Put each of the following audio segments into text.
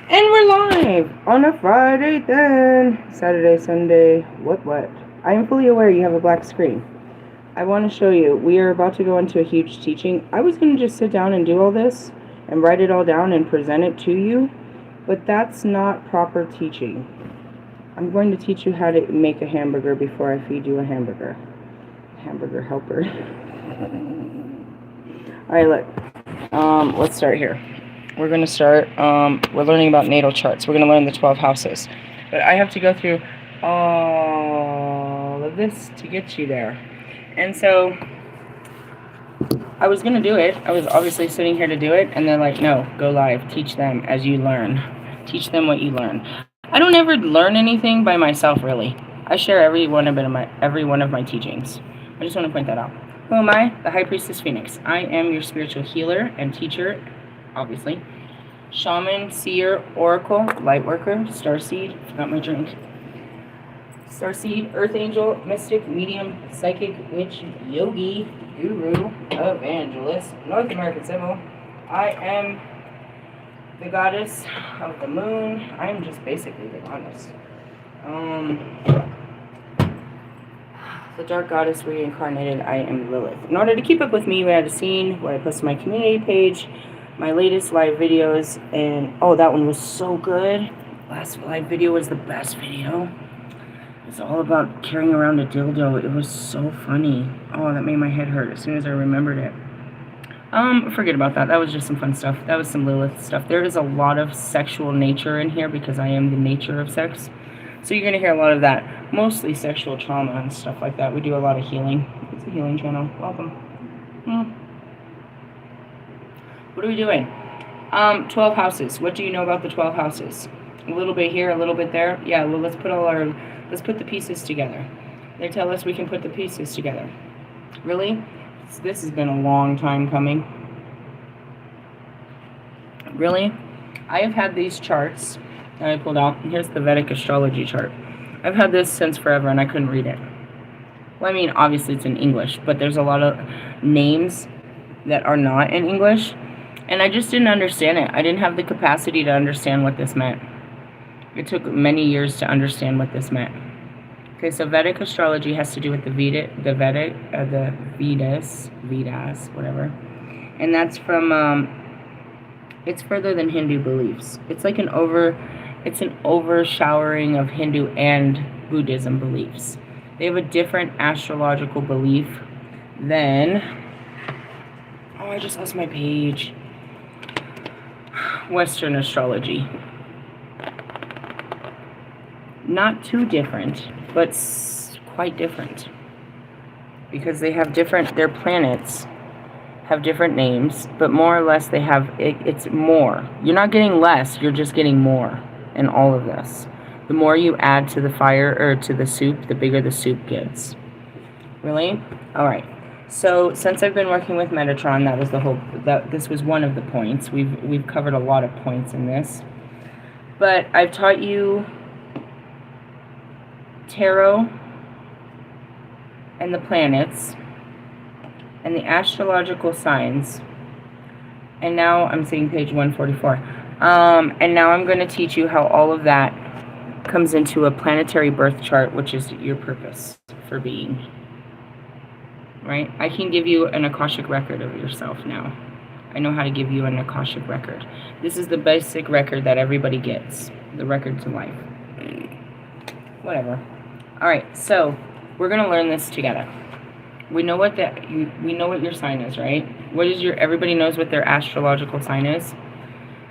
And we're live on a Friday then. Saturday, Sunday, what? I am fully aware you have a black screen. I want to show you. We are about to go into a huge teaching. I was going to just sit down and do all this and write it all down and present it to you, but that's not proper teaching. I'm going to teach you how to make a hamburger before I feed you a hamburger. Hamburger helper. Alright, look. Let's start here. We're going to start, we're learning about natal charts. We're going to learn the 12 houses. But I have to go through all of this to get you there. And so, I was going to do it. I was obviously sitting here to do it. And they're like, no, go live. Teach them as you learn. Teach them what you learn. I don't ever learn anything by myself, really. I share every one of my teachings. I just want to point that out. Who am I? The High Priestess Phoenix. I am your spiritual healer and teacher, obviously. Shaman, Seer, Oracle, Lightworker, Starseed, forgot my drink. Starseed, Earth Angel, Mystic, Medium, Psychic, Witch, Yogi, Guru, Evangelist, North American Civil. I am the Goddess of the Moon. I am just basically the Goddess. The Dark Goddess reincarnated. I am Lilith. In order to keep up with me, we had a scene where I posted my community page, my latest live videos, and oh, that one was so good. Last live video was the best video. It's all about carrying around a dildo. It was so funny. Oh, that made my head hurt as soon as I remembered it. Forget about that. That was just some fun stuff. That was some Lilith stuff. There is a lot of sexual nature in here because I am the nature of sex. So you're going to hear a lot of that. Mostly sexual trauma and stuff like that. We do a lot of healing. It's a healing channel. Welcome. What are we doing? 12 houses. What do you know about the 12 houses? A little bit here, a little bit there. Yeah, well, let's put the pieces together. They tell us we can put the pieces together. Really? This has been a long time coming. Really? I have had these charts that I pulled out. Here's the Vedic astrology chart. I've had this since forever and I couldn't read it. Well, I mean, obviously it's in English, but there's a lot of names that are not in English, and I just didn't understand it. I didn't have the capacity to understand what this meant. It took many years to understand what this meant. Okay, so Vedic astrology has to do with the Vedas, whatever. And that's from, it's further than Hindu beliefs. It's like an overshowering of Hindu and Buddhism beliefs. They have a different astrological belief than, oh, I just lost my page. Western astrology. Not too different, but quite different. Because they have their planets have different names, but more or less they have, it's more. You're not getting less, you're just getting more in all of this. The more you add to the fire, or to the soup, the bigger the soup gets. Really? Alright. So, since I've been working with Metatron, this was one of the points. We've covered a lot of points in this. But I've taught you tarot and the planets and the astrological signs. And now I'm seeing page 144. And now I'm going to teach you how all of that comes into a planetary birth chart, which is your purpose for being. Right? I can give you an Akashic record of yourself now. I know how to give you an Akashic record. This is the basic record that everybody gets. The record to life. Whatever. Alright, so we're going to learn this together. We know what your sign is, right? Everybody knows what their astrological sign is?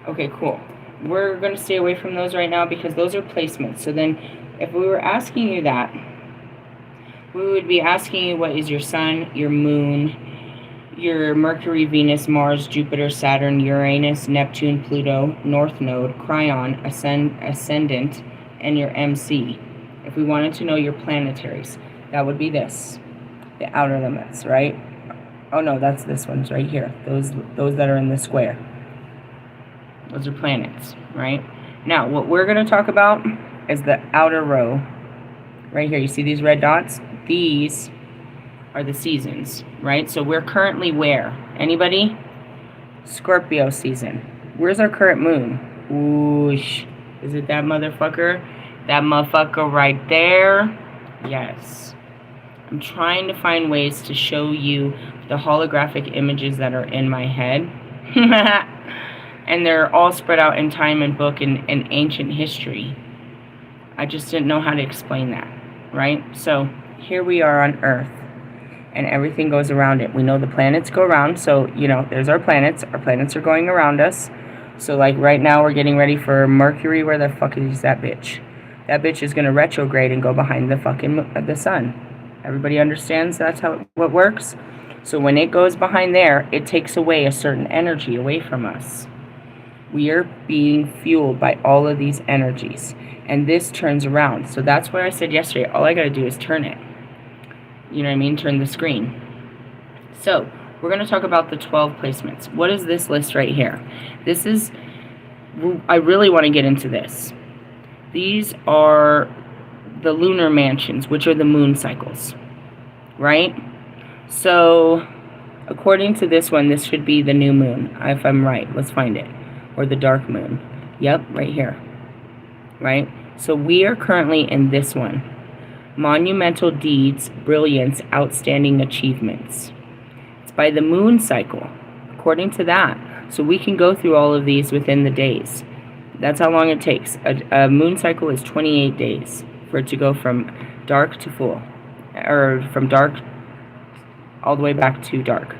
Okay, cool. We're going to stay away from those right now because those are placements. So then, if we were asking you that, we would be asking you what is your sun, your moon, your Mercury, Venus, Mars, Jupiter, Saturn, Uranus, Neptune, Pluto, North Node, Cryon, Ascendant, and your MC. If we wanted to know your planetaries, that would be this. The outer limits, right? Oh no, that's this one's right here. Those that are in the square. Those are planets, right? Now, what we're going to talk about is the outer row. Right here, you see these red dots? These are the seasons, right? So we're currently where? Anybody? Scorpio season. Where's our current moon? Whoosh. Is it that motherfucker? That motherfucker right there? Yes. I'm trying to find ways to show you the holographic images that are in my head. And they're all spread out in time and book and ancient history. I just didn't know how to explain that, right? So here we are on Earth, and everything goes around it. We know the planets go around, so, you know, there's our planets. Our planets are going around us. So, like, right now we're getting ready for Mercury. Where the fuck is that bitch? That bitch is going to retrograde and go behind the sun. Everybody understands that's how what works? So when it goes behind there, it takes away a certain energy away from us. We are being fueled by all of these energies. And this turns around. So that's what I said yesterday. All I got to do is turn it. You know what I mean? Turn the screen. So we're going to talk about the 12 placements. What is this list right here? This is, I really want to get into this. These are the lunar mansions, which are the moon cycles, right? So according to this one, this should be the new moon, if I'm right. Let's find it. Or the dark moon. Yep, right here. Right? So we are currently in this one. Monumental deeds, brilliance, outstanding achievements. It's by the moon cycle, according to that. So we can go through all of these within the days. That's how long it takes. A moon cycle is 28 days for it to go from dark to full. Or from dark all the way back to dark.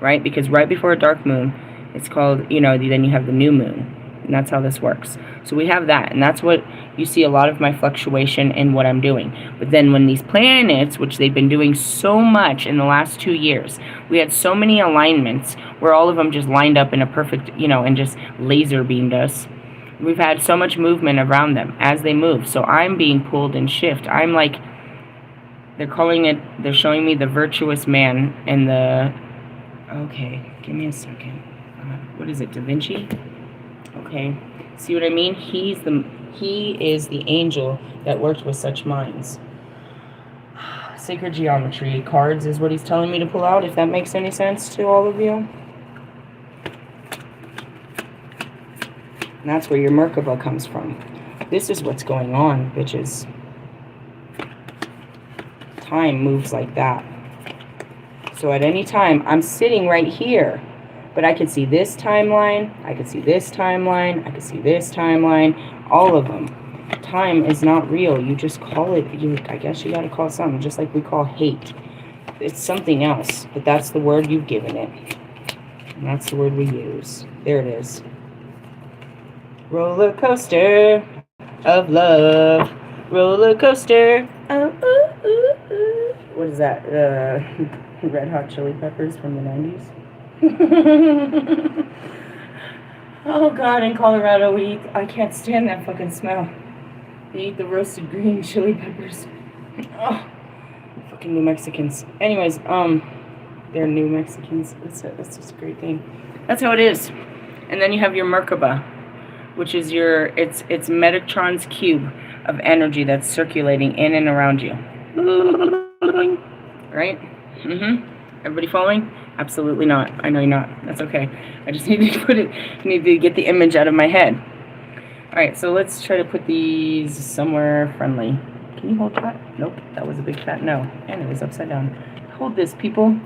Right? Because right before a dark moon, it's called, you know, then you have the new moon. And that's how this works. So we have that. And that's what you see a lot of my fluctuation in what I'm doing. But then when these planets, which they've been doing so much in the last 2 years, we had so many alignments where all of them just lined up in a perfect, you know, and just laser beamed us. We've had so much movement around them as they move. So I'm being pulled and shift. I'm like, they're calling it, they're showing me the virtuous man and the, okay, give me a second. What is it, Da Vinci? Okay, see what I mean? He is the angel that worked with such minds. Sacred geometry, cards is what he's telling me to pull out, if that makes any sense to all of you. And that's where your Merkaba comes from. This is what's going on, bitches. Time moves like that. So at any time, I'm sitting right here. But I can see this timeline, I can see this timeline, I can see this timeline, all of them. Time is not real. You just call it, I guess you gotta call it something, just like we call hate. It's something else, but that's the word you've given it. And that's the word we use. There it is. Roller coaster of love. Roller coaster. Oh, ooh, ooh, ooh. What is that? Red Hot Chili Peppers from the 90s? Oh God, in Colorado we eat, I can't stand that fucking smell. They eat the roasted green chili peppers. Oh, fucking New Mexicans. Anyways, they're New Mexicans. It's just a great thing. That's how it is. And then you have your Merkaba, which is your, it's Metatron's cube of energy that's circulating in and around you. Right? Everybody following? Absolutely not. I know you're not. That's okay. I just need to get the image out of my head. Alright, so let's try to put these somewhere friendly. Can you hold that? Nope. That was a big fat no. And it was upside down. Hold this, people.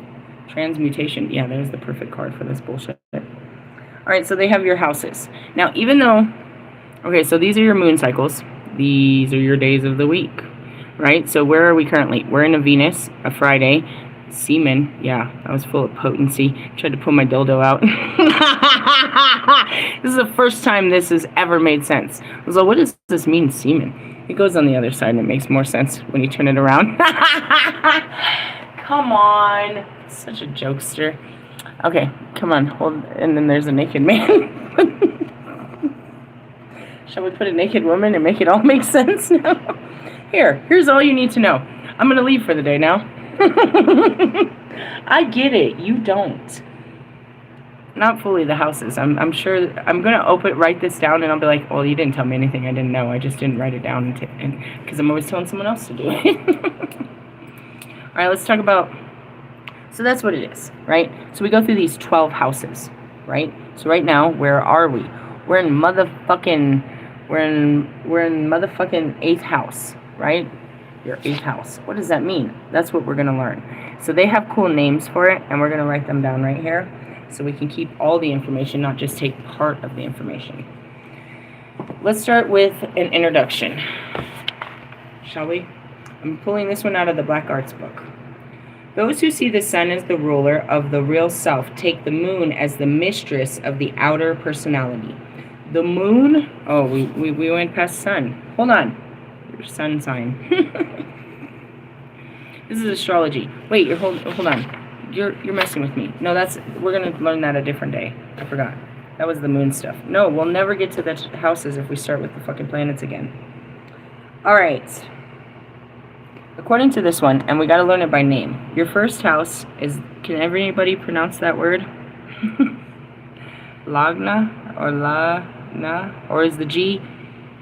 Transmutation. Yeah, there's the perfect card for this bullshit. Alright, so they have your houses. Now, even though... Okay, so these are your moon cycles. These are your days of the week. Right? So where are we currently? We're in a Venus, a Friday. Semen, yeah, I was full of potency. Tried to pull my dildo out. This is the first time this has ever made sense. I was like, what does this mean, semen? It goes on the other side and it makes more sense when you turn it around. Come on. Such a jokester. Okay, come on, hold, and then there's a naked man. Shall we put a naked woman and make it all make sense now? Here's all you need to know. I'm going to leave for the day now. I get it. You don't. Not fully the houses. I'm sure. I'm going to write this down and I'll be like, well, you didn't tell me anything I didn't know. I just didn't write it down because I'm always telling someone else to do it. All right, let's talk about... So that's what it is, right? So we go through these 12 houses, right? So right now, where are we? We're in motherfucking 8th house, right? Your 8th house. What does that mean? That's what we're going to learn. So they have cool names for it, and we're going to write them down right here so we can keep all the information, not just take part of the information. Let's start with an introduction, shall we? I'm pulling this one out of the Black Arts book. Those who see the sun as the ruler of the real self take the moon as the mistress of the outer personality. The moon, oh, we went past sun. Hold on. Your sun sign. This is astrology. Wait, hold on. You're messing with me. No, we're gonna learn that a different day. I forgot. That was the moon stuff. No, we'll never get to the houses if we start with the fucking planets again. Alright. According to this one, and we gotta learn it by name. Your first house is, can everybody pronounce that word? Lagna or La-na? Or is the G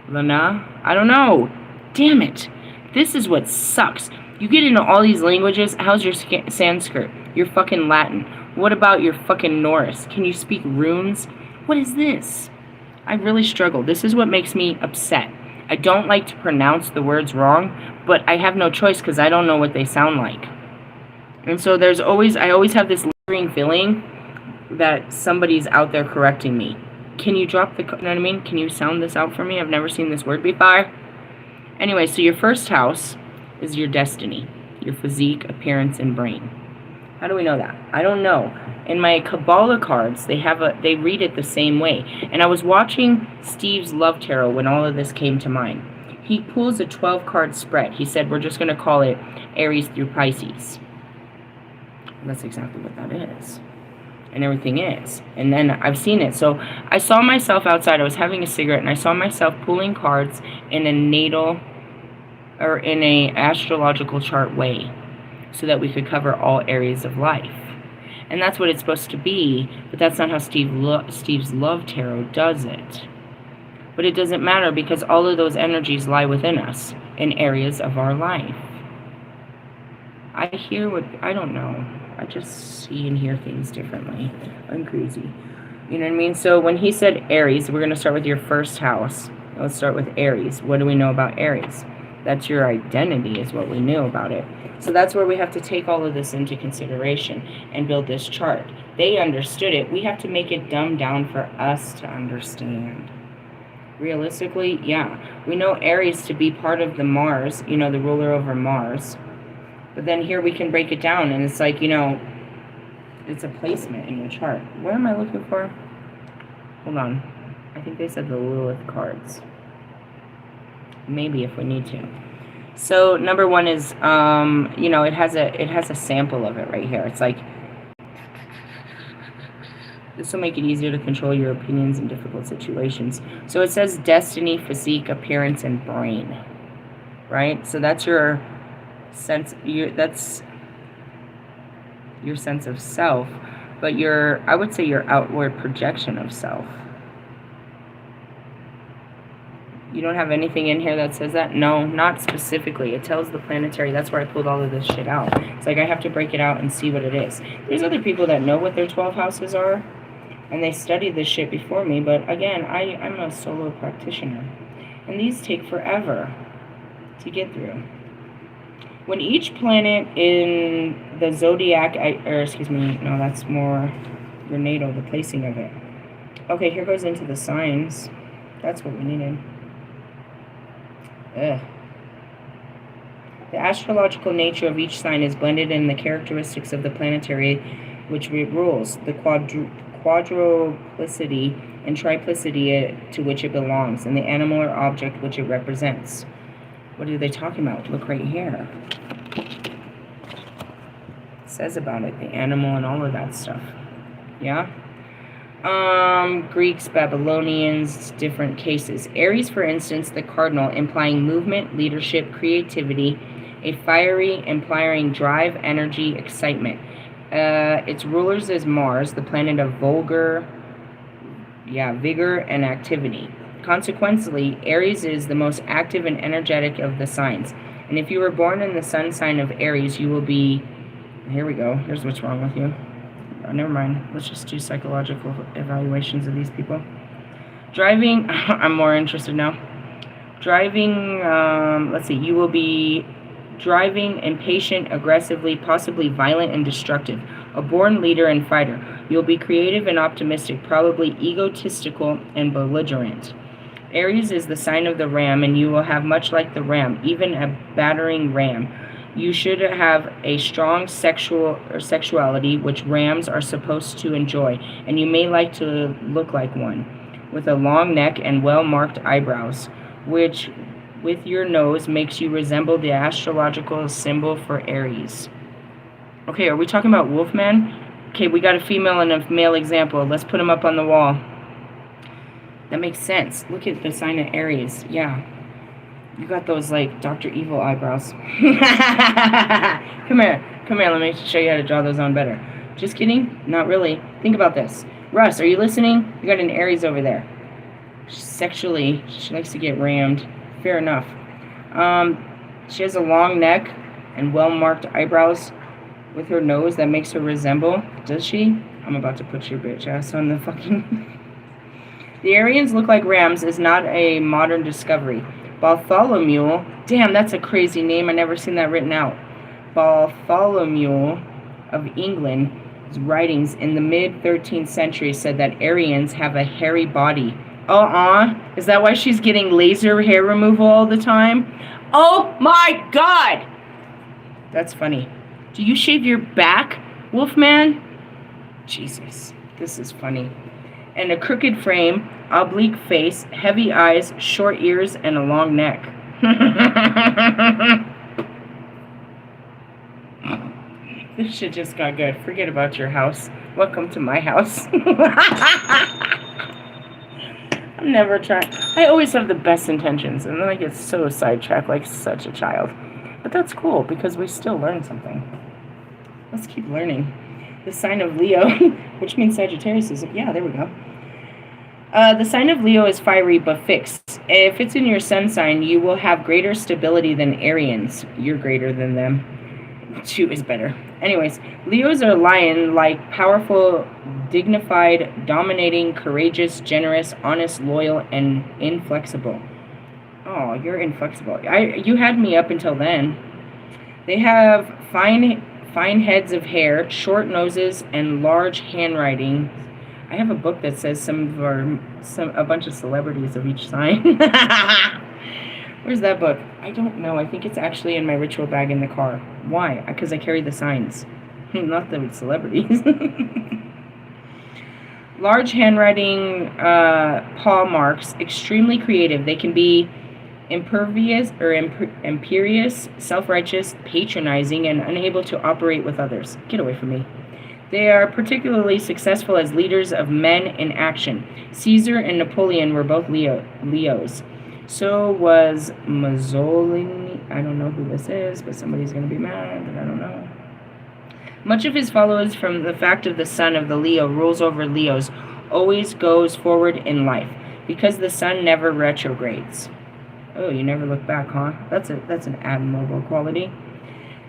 Lana? I don't know. Damn it. This is what sucks. You get into all these languages. How's your Sanskrit? Your fucking Latin? What about your fucking Norse? Can you speak runes? What is this? I really struggle. This is what makes me upset. I don't like to pronounce the words wrong, but I have no choice because I don't know what they sound like. And so I always have this lingering feeling that somebody's out there correcting me. Can you drop the, you know what I mean? Can you sound this out for me? I've never seen this word before. Anyway, so your first house is your destiny, your physique, appearance, and brain. How do we know that? I don't know. In my Kabbalah cards, they read it the same way. And I was watching Steve's Love Tarot when all of this came to mind. He pulls a 12-card spread. He said, we're just going to call it Aries through Pisces. And that's exactly what that is. And everything is. And then I've seen it. So I saw myself outside. I was having a cigarette, and I saw myself pulling cards in a natal or in a astrological chart way so that we could cover all areas of life. And that's what it's supposed to be, but that's not how Steve's Love Tarot does it. But it doesn't matter because all of those energies lie within us in areas of our life. I don't know. I just see and hear things differently. I'm crazy. You know what I mean? So when he said Aries, we're going to start with your first house. Let's start with Aries. What do we know about Aries? That's your identity is what we knew about it. So that's where we have to take all of this into consideration and build this chart. They understood it. We have to make it dumbed down for us to understand. Realistically, yeah. We know Aries to be part of the Mars, the ruler over Mars. But then here we can break it down, and it's like, it's a placement in your chart. What am I looking for? Hold on. I think they said the Lilith cards. Maybe if we need to. So number one is, it has a sample of it right here. It's like, this will make it easier to control your opinions in difficult situations. So it says destiny, physique, appearance, and brain, right? So that's your sense. That's your sense of self, but I would say your outward projection of self. You don't have anything in here that says that? No, not specifically. It tells the planetary. That's where I pulled all of this shit out. It's like I have to break it out and see what it is. There's other people that know what their 12 houses are, and they studied this shit before me, but again, I'm a solo practitioner. And these take forever to get through. When each planet in the zodiac, that's more your natal, the placing of it. Okay, here goes into the signs. That's what we needed. Ugh. The astrological nature of each sign is blended in the characteristics of the planetary which it rules, the quadruplicity and triplicity to which it belongs, and the animal or object which it represents. What are they talking about? Look right here. It says about it, the animal and all of that stuff. Yeah? Greeks, Babylonians, different cases. Aries, for instance, the cardinal, implying movement, leadership, creativity, a fiery, implying drive, energy, excitement. Its rulers is Mars, the planet of vigor and activity. Consequently, Aries is the most active and energetic of the signs. And if you were born in the sun sign of Aries, you will be... Here we go. Here's what's wrong with you. Oh, never mind. Let's just do psychological evaluations of these people. Driving, I'm more interested now. Driving, let's see, you will be driving, impatient, aggressively, possibly violent and destructive. A born leader and fighter. You'll be creative and optimistic, probably egotistical and belligerent. Aries is the sign of the ram, and you will have much like the ram, even a battering ram. You should have a strong sexuality, which rams are supposed to enjoy, and you may like to look like one, with a long neck and well-marked eyebrows, which, with your nose, makes you resemble the astrological symbol for Aries. Okay, are we talking about Wolfman? Okay, we got a female and a male example. Let's put them up on the wall. That makes sense. Look at the sign of Aries. Yeah. You got those, like, Dr. Evil eyebrows. Come here. Come here. Let me show you how to draw those on better. Just kidding? Not really. Think about this. Russ, are you listening? You got an Aries over there. Sexually, she likes to get rammed. Fair enough. She has a long neck and well-marked eyebrows with her nose that makes her resemble. Does she? I'm about to put your bitch ass on the fucking... The Aryans look like rams is not a modern discovery. Bartholomew, damn, that's a crazy name. I never seen that written out. Bartholomew of England's writings in the mid-13th century said that Aryans have a hairy body. Is that why she's getting laser hair removal all the time? Oh my God! That's funny. Do you shave your back, Wolfman? Jesus, this is funny. And a crooked frame, oblique face, heavy eyes, short ears, and a long neck. This shit just got good. Forget about your house. Welcome to my house. I'm never trying. I always have the best intentions, and then I get so sidetracked like such a child. But that's cool, because we still learn something. Let's keep learning. The sign of Leo, which means Sagittarius, is, yeah, there we go. The sign of Leo is fiery but fixed. If it's in your sun sign, you will have greater stability than Aryans. You're greater than them. 2 is better. Anyways, Leos are lion-like, powerful, dignified, dominating, courageous, generous, honest, loyal, and inflexible. Oh, you're inflexible. You had me up until then. They have fine heads of hair, short noses, and large handwriting. I have a book that says a bunch of celebrities of each sign. Where's that book? I don't know. I think it's actually in my ritual bag in the car. Why? Because I carry the signs, not the celebrities. Large handwriting, paw marks, extremely creative. They can be impervious or imperious, self-righteous, patronizing, and unable to operate with others. Get away from me. They are particularly successful as leaders of men in action. Caesar and Napoleon were both Leos. So was Mussolini. I don't know who this is, but somebody's going to be mad, but I don't know. Much of his follows from the fact of the sun of the Leo rules over Leos always goes forward in life, because the sun never retrogrades. Oh, you never look back, huh? That's an admirable quality.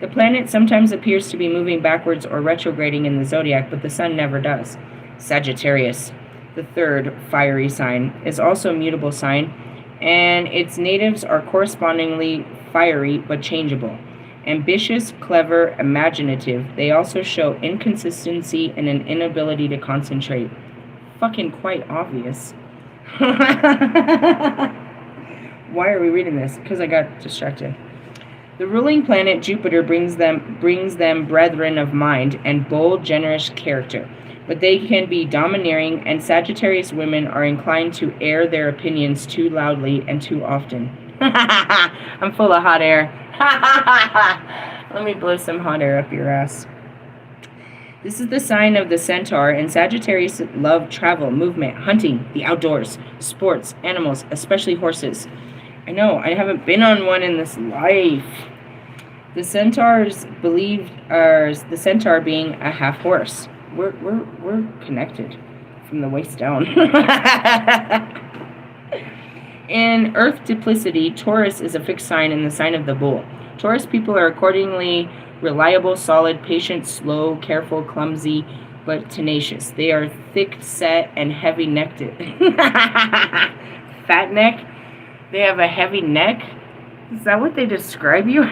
The planet sometimes appears to be moving backwards or retrograding in the zodiac, but the sun never does. Sagittarius, the third fiery sign, is also a mutable sign, and its natives are correspondingly fiery but changeable. Ambitious, clever, imaginative, they also show inconsistency and an inability to concentrate. Fucking quite obvious. Why are we reading this? Because I got distracted. The ruling planet Jupiter brings them brethren of mind and bold, generous character, but they can be domineering, and Sagittarius women are inclined to air their opinions too loudly and too often. I'm full of hot air. Let me blow some hot air up your ass. This is the sign of the Centaur, and Sagittarius love travel, movement, hunting, the outdoors, sports, animals, especially horses. I know, I haven't been on one in this life. The Centaurs the Centaur being a half horse. We're connected from the waist down. In Earth duplicity, Taurus is a fixed sign in the sign of the bull. Taurus people are accordingly reliable, solid, patient, slow, careful, clumsy, but tenacious. They are thick-set and heavy-necked. Fat neck? They have a heavy neck? Is that what they describe you?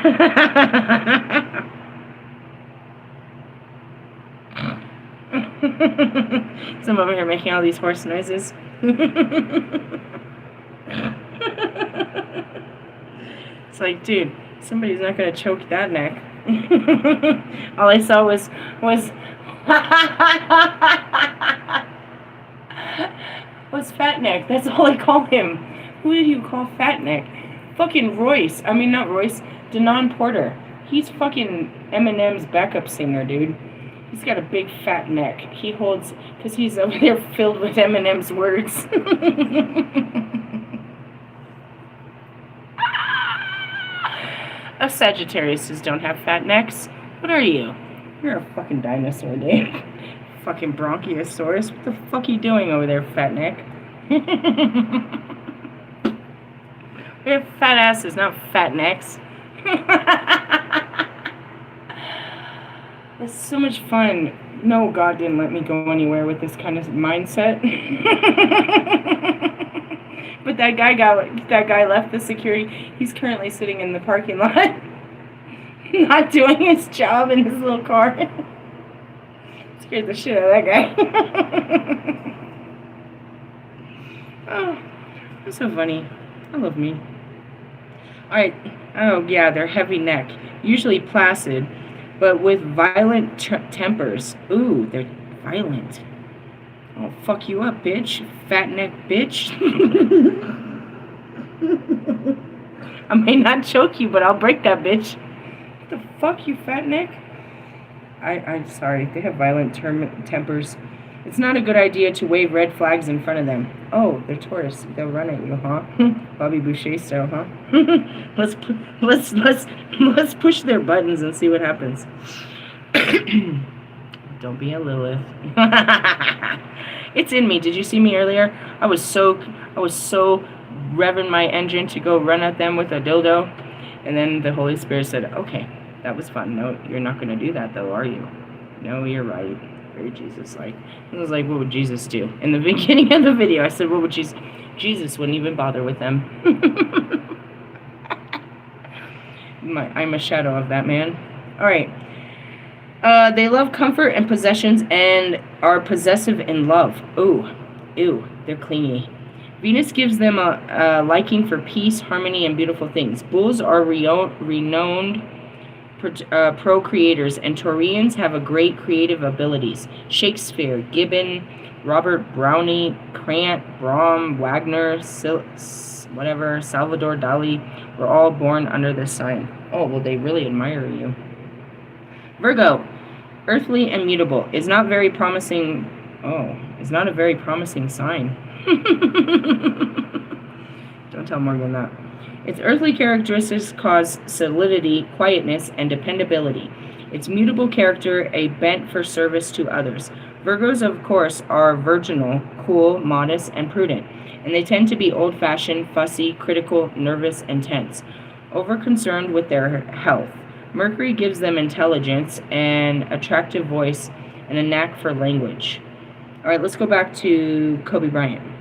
So I'm over here making all these horse noises. It's like, dude, somebody's not gonna choke that neck. All I saw was Fat Neck. That's all I call him. Who did you call Fat Neck? Fucking Royce. I mean, not Royce. Denon Porter. He's fucking Eminem's backup singer, dude. He's got a big fat neck. He holds, because he's over there filled with Eminem's words. Us Sagittariuses don't have fat necks. What are you? You're a fucking dinosaur, dude. Fucking Bronchiosaurus. What the fuck are you doing over there, fat neck? We have fat asses, not fat necks. It's so much fun. No, God didn't let me go anywhere with this kind of mindset. But that guy left the security. He's currently sitting in the parking lot, not doing his job in his little car. Scared the shit out of that guy. Oh, that's so funny. I love me. Alright. Oh, yeah, they're heavy neck. Usually placid, but with violent tempers. Ooh, they're violent. I'll fuck you up, bitch. Fat neck bitch. I may not choke you, but I'll break that bitch. What the fuck, you fat neck? I'm sorry. They have violent tempers. It's not a good idea to wave red flags in front of them. Oh, they're Taurus. They'll run at you, huh? Bobby Boucher style, huh? Let's push their buttons and see what happens. Don't be a Lilith. It's in me. Did you see me earlier? I was so revving my engine to go run at them with a dildo, and then the Holy Spirit said, "Okay, that was fun. No, you're not going to do that, though, are you? No, you're right." Very Jesus-like. I was like, what would Jesus do? In the beginning of the video, I said, what would Jesus... Jesus wouldn't even bother with them. I'm a shadow of that man. Alright. They love comfort and possessions and are possessive in love. Ooh. Ew. They're clingy. Venus gives them a liking for peace, harmony, and beautiful things. Bulls are renowned procreators, and Taurians have a great creative abilities. Shakespeare, Gibbon, Robert Browning, Krant, Brahm, Wagner, Salvador Dali were all born under this sign. Oh, well, they really admire you. Virgo, earthly and mutable, is not very promising. Oh, is not a very promising sign. Don't tell Morgan that. Its earthly characteristics cause solidity, quietness, and dependability. Its mutable character, a bent for service to others. Virgos, of course, are virginal, cool, modest, and prudent, and they tend to be old-fashioned, fussy, critical, nervous, and tense, over-concerned with their health. Mercury gives them intelligence, an attractive voice, and a knack for language. All right, let's go back to Kobe Bryant.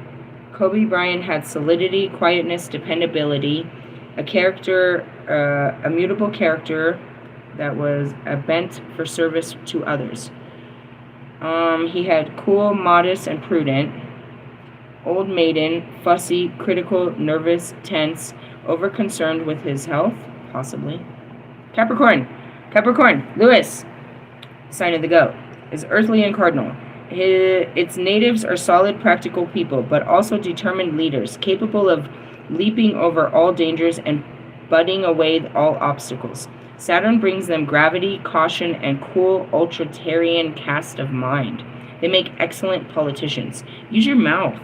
Kobe Bryant had solidity, quietness, dependability, a mutable character that was a bent for service to others. He had cool, modest, and prudent, old maiden, fussy, critical, nervous, tense, over-concerned with his health, possibly. Capricorn, Lewis, sign of the goat, is earthly and cardinal. Its natives are solid, practical people, but also determined leaders, capable of leaping over all dangers and butting away all obstacles. Saturn brings them gravity, caution, and cool, ultratarian cast of mind. They make excellent politicians. Use your mouth.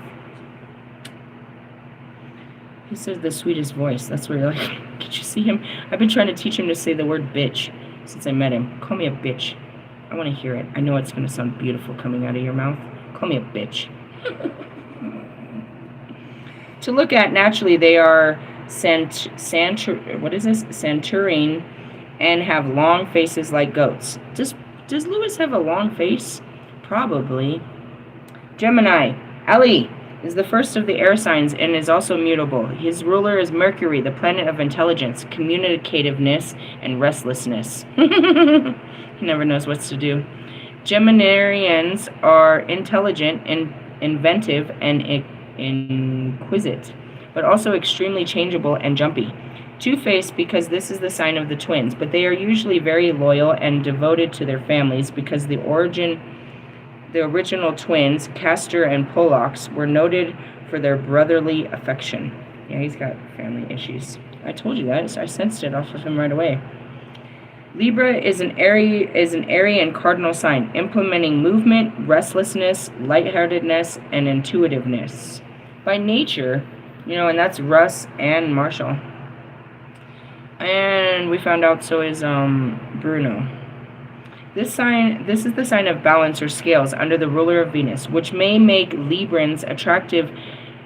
He says the sweetest voice. That's where you're like, could you see him? I've been trying to teach him to say the word bitch since I met him. Call me a bitch. I want to hear it. I know it's going to sound beautiful coming out of your mouth. Call me a bitch. To look at, naturally, they are Centurion and have long faces like goats. Does Lewis have a long face? probably Gemini. Ellie is the first of the air signs and is also mutable. His ruler is Mercury, the planet of intelligence, communicativeness, and restlessness. He never knows what to do. Geminians are intelligent and inventive and inquisitive, but also extremely changeable and jumpy. Two-faced because this is the sign of the twins, but they are usually very loyal and devoted to their families because the original twins, Castor and Pollux, were noted for their brotherly affection. Yeah, he's got family issues. I told you that. I sensed it off of him right away. Libra is an Aryan cardinal sign, implementing movement, restlessness, lightheartedness, and intuitiveness. By nature, and that's Russ and Marshall. And we found out so is Bruno. This is the sign of balance or scales under the ruler of Venus, which may make Librans attractive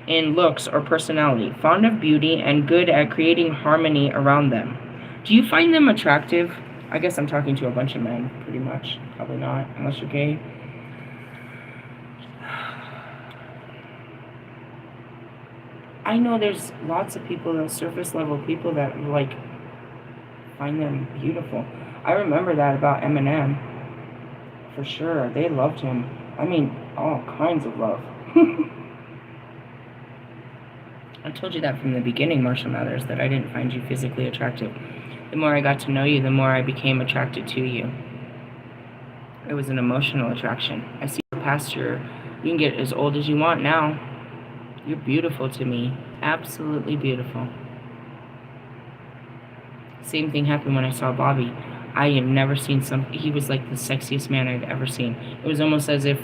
in looks or personality, fond of beauty, and good at creating harmony around them. Do you find them attractive? I guess I'm talking to a bunch of men, pretty much. Probably not, unless you're gay. I know there's lots of people, those surface level people that find them beautiful. I remember that about Eminem. For sure. They loved him. I mean, all kinds of love. I told you that from the beginning, Marshall Mathers, that I didn't find you physically attractive. The more I got to know you, the more I became attracted to you. It was an emotional attraction. I see past you can get as old as you want now. You're beautiful to me. Absolutely beautiful. Same thing happened when I saw Bobby. I had never seen he was like the sexiest man I'd ever seen. It was almost as if,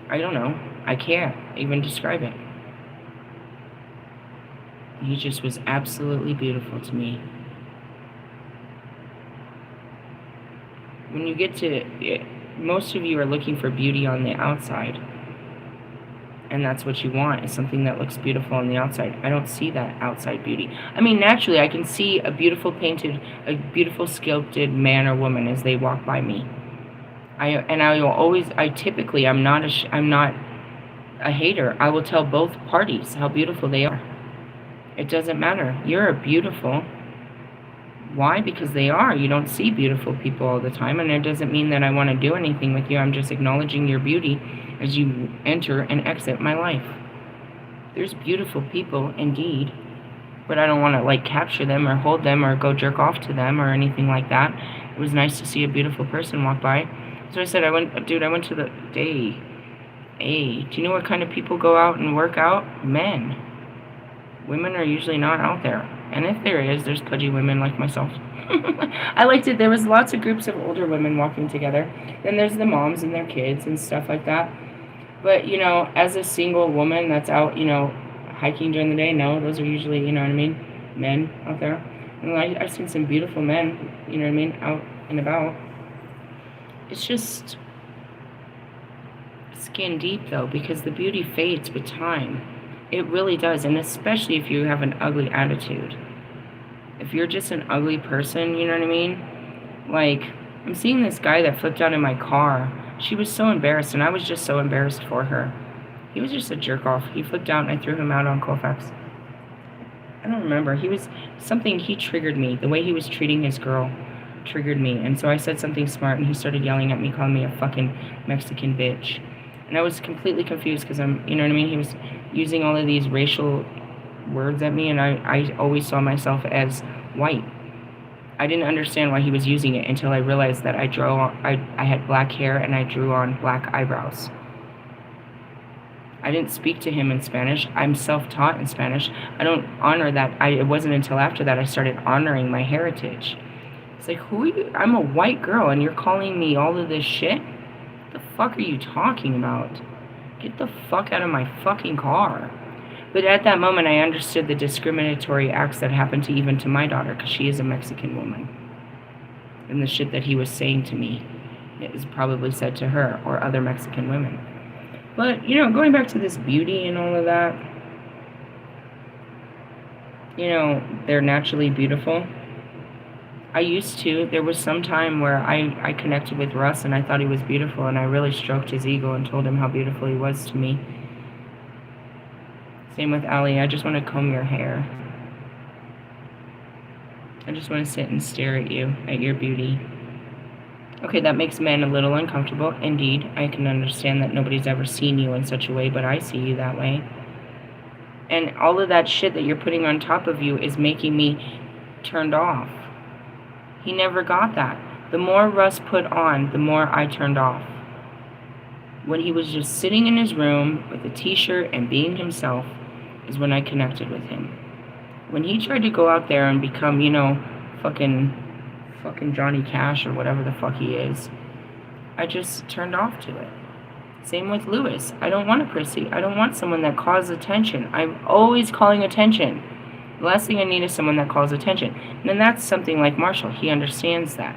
I don't know, I can't even describe it. He just was absolutely beautiful to me. When you get to it, most of you are looking for beauty on the outside. And that's what you want, is something that looks beautiful on the outside. I don't see that outside beauty. I mean, naturally, I can see a beautiful sculpted man or woman as they walk by me. I'm not a hater. I will tell both parties how beautiful they are. It doesn't matter. You're beautiful. Why? Because they are. You don't see beautiful people all the time, and it doesn't mean that I want to do anything with you. I'm just acknowledging your beauty as you enter and exit my life. There's beautiful people, indeed, but I don't want to capture them or hold them or go jerk off to them or anything like that. It was nice to see a beautiful person walk by. So I said, I went to the day. Hey, do you know what kind of people go out and work out? Men. Women are usually not out there. And if there is, there's pudgy women like myself. I liked it. There was lots of groups of older women walking together. Then there's the moms and their kids and stuff like that. But, as a single woman that's out, hiking during the day, no, those are usually, men out there. And I've seen some beautiful men, out and about. It's just skin deep, though, because the beauty fades with time. It really does, and especially if you have an ugly attitude. If you're just an ugly person, you know what I mean? I'm seeing this guy that flipped out in my car. She was so embarrassed, and I was just so embarrassed for her. He was just a jerk-off. He flipped out, and I threw him out on Colfax. I don't remember. He triggered me. The way he was treating his girl triggered me, and so I said something smart, and he started yelling at me, calling me a fucking Mexican bitch. And I was completely confused because he was using all of these racial words at me, and I always saw myself as white. I didn't understand why he was using it until I realized that I had black hair and I drew on black eyebrows. I didn't speak to him in Spanish. I'm self-taught in Spanish. I don't honor that. It wasn't until after that I started honoring my heritage. It's like, who are you? I'm a white girl and you're calling me all of this shit? What the fuck are you talking about? Get the fuck out of my fucking car. But at that moment, I understood the discriminatory acts that happened to my daughter, because she is a Mexican woman. And the shit that he was saying to me is probably said to her or other Mexican women. But, going back to this beauty and all of that, they're naturally beautiful. I used to. There was some time where I connected with Russ and I thought he was beautiful, and I really stroked his ego and told him how beautiful he was to me. Same with Allie. I just want to comb your hair. I just want to sit and stare at you, at your beauty. Okay, that makes men a little uncomfortable. Indeed, I can understand that nobody's ever seen you in such a way, but I see you that way. And all of that shit that you're putting on top of you is making me turned off. He never got that. The more Russ put on, the more I turned off. When he was just sitting in his room with a t-shirt and being himself is when I connected with him. When he tried to go out there and become, you know, fucking Johnny Cash or whatever the fuck he is, I just turned off to it. Same with Lewis. I don't want a prissy. I don't want someone that calls attention. I'm always calling attention. The last thing I need is someone that calls attention. And then that's something like Marshall. He understands that.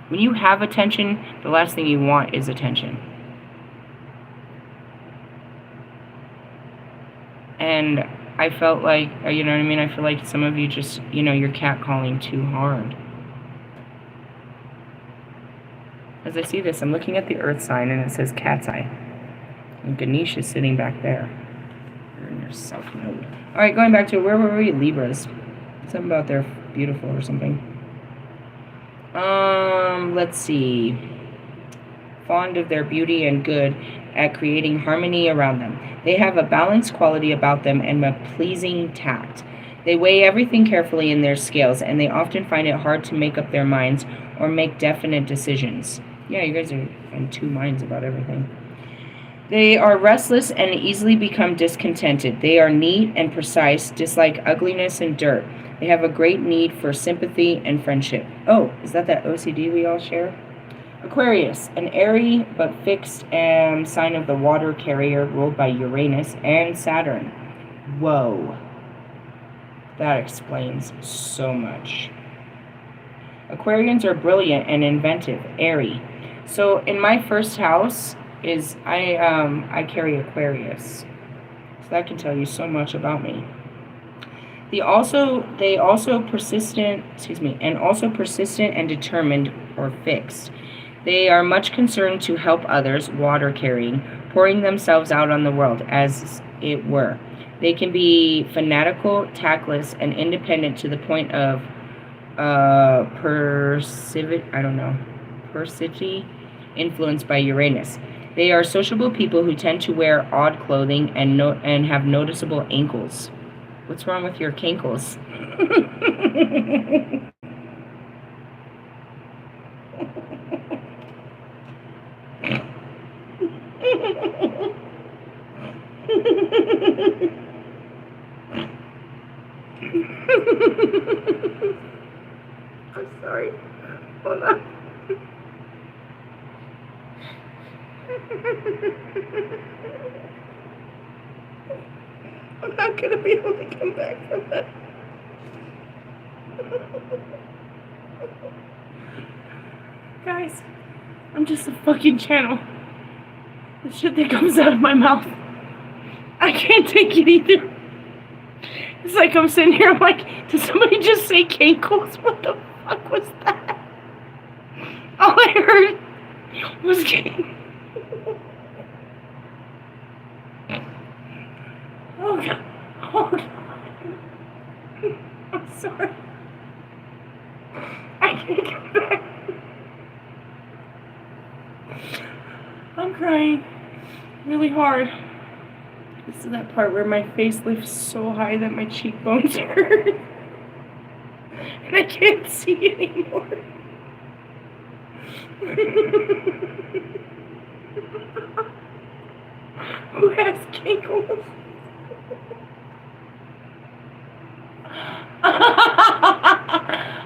When you have attention, the last thing you want is attention. And I felt like, you know what I mean? I feel like some of you just, you know, you're catcalling too hard. As I see this, I'm looking at the earth sign and it says cat's eye. And Ganesh is sitting back there. You're in your south node. Alright, going back to, where were we? Libras. Something about they're beautiful or something. Let's see. Fond of their beauty and good at creating harmony around them. They have a balanced quality about them and a pleasing tact. They weigh everything carefully in their scales, and they often find it hard to make up their minds or make definite decisions. Yeah, you guys are in two minds about everything. They are restless and easily become discontented. They are neat and precise, dislike ugliness and dirt. They have a great need for sympathy and friendship. Oh, is that OCD we all share? Aquarius, an airy but fixed sign of the water carrier ruled by Uranus and Saturn. Whoa. That explains so much. Aquarians are brilliant and inventive, airy. So in my first house is I carry Aquarius. So that can tell you so much about me. They also persistent and determined or fixed. They are much concerned to help others, water carrying, pouring themselves out on the world, as it were. They can be fanatical, tactless, and independent to the point of persivity, influenced by Uranus. They are sociable people who tend to wear odd clothing and have noticeable ankles. What's wrong with your cankles? I'm sorry. Hold on. I'm not going to be able to come back from that. Guys, I'm just a fucking channel. The shit that comes out of my mouth, I can't take it either. It's like I'm sitting here, I'm like, did somebody just say cankles? What the fuck was that? All I heard was cankles. Oh God. Oh God. I'm sorry. I can't come back. I'm crying really hard. This is that part where my face lifts so high that my cheekbones hurt. And I can't see anymore. Who has cankles?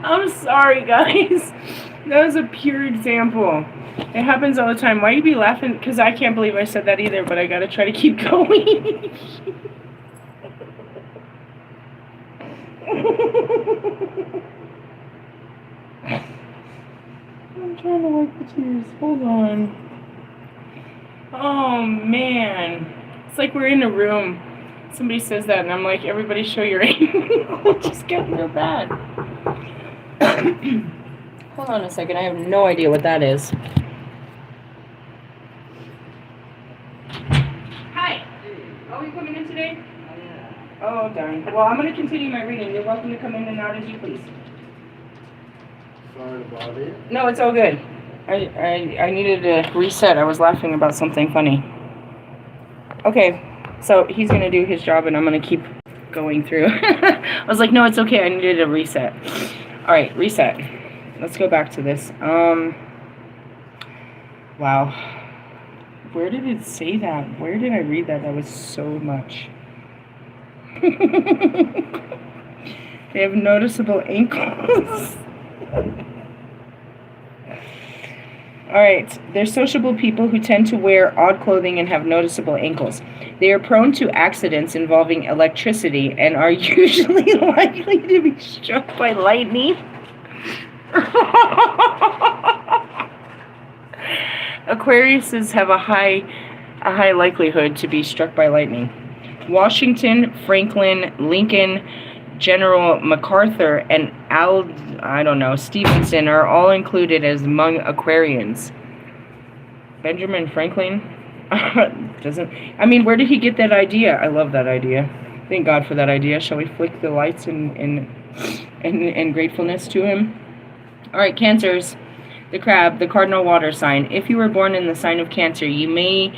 I'm sorry, guys. That was a pure example. It happens all the time. Why you be laughing? Because I can't believe I said that either, but I gotta try to keep going. I'm trying to wipe the tears. Hold on. Oh, man. It's like we're in a room. Somebody says that, and I'm like, everybody show your ankle. Just getting real bad. Hold on a second. I have no idea what that is. Hi. Are you coming in today? Oh, darn. Well, I'm going to continue my reading. You're welcome to come in and out as you please. Sorry about it. No, it's all good. I needed to reset. I was laughing about something funny. Okay, so he's going to do his job, and I'm going to keep going through. I was like, no, it's okay. I needed a reset. All right, reset. Let's go back to this. Wow. Where did it say that? Where did I read that? That was so much. They have noticeable ankles. Alright, they're sociable people who tend to wear odd clothing and have noticeable ankles. They are prone to accidents involving electricity and are usually likely to be struck by lightning. Aquariuses have a high likelihood to be struck by lightning. Washington, Franklin, Lincoln, General MacArthur, and Stevenson are all included as among Aquarians. Benjamin Franklin where did he get that idea? I love that idea. Thank God for that idea. Shall we flick the lights in gratefulness to him? All right, Cancers. The crab, the cardinal water sign. If you were born in the sign of Cancer, you may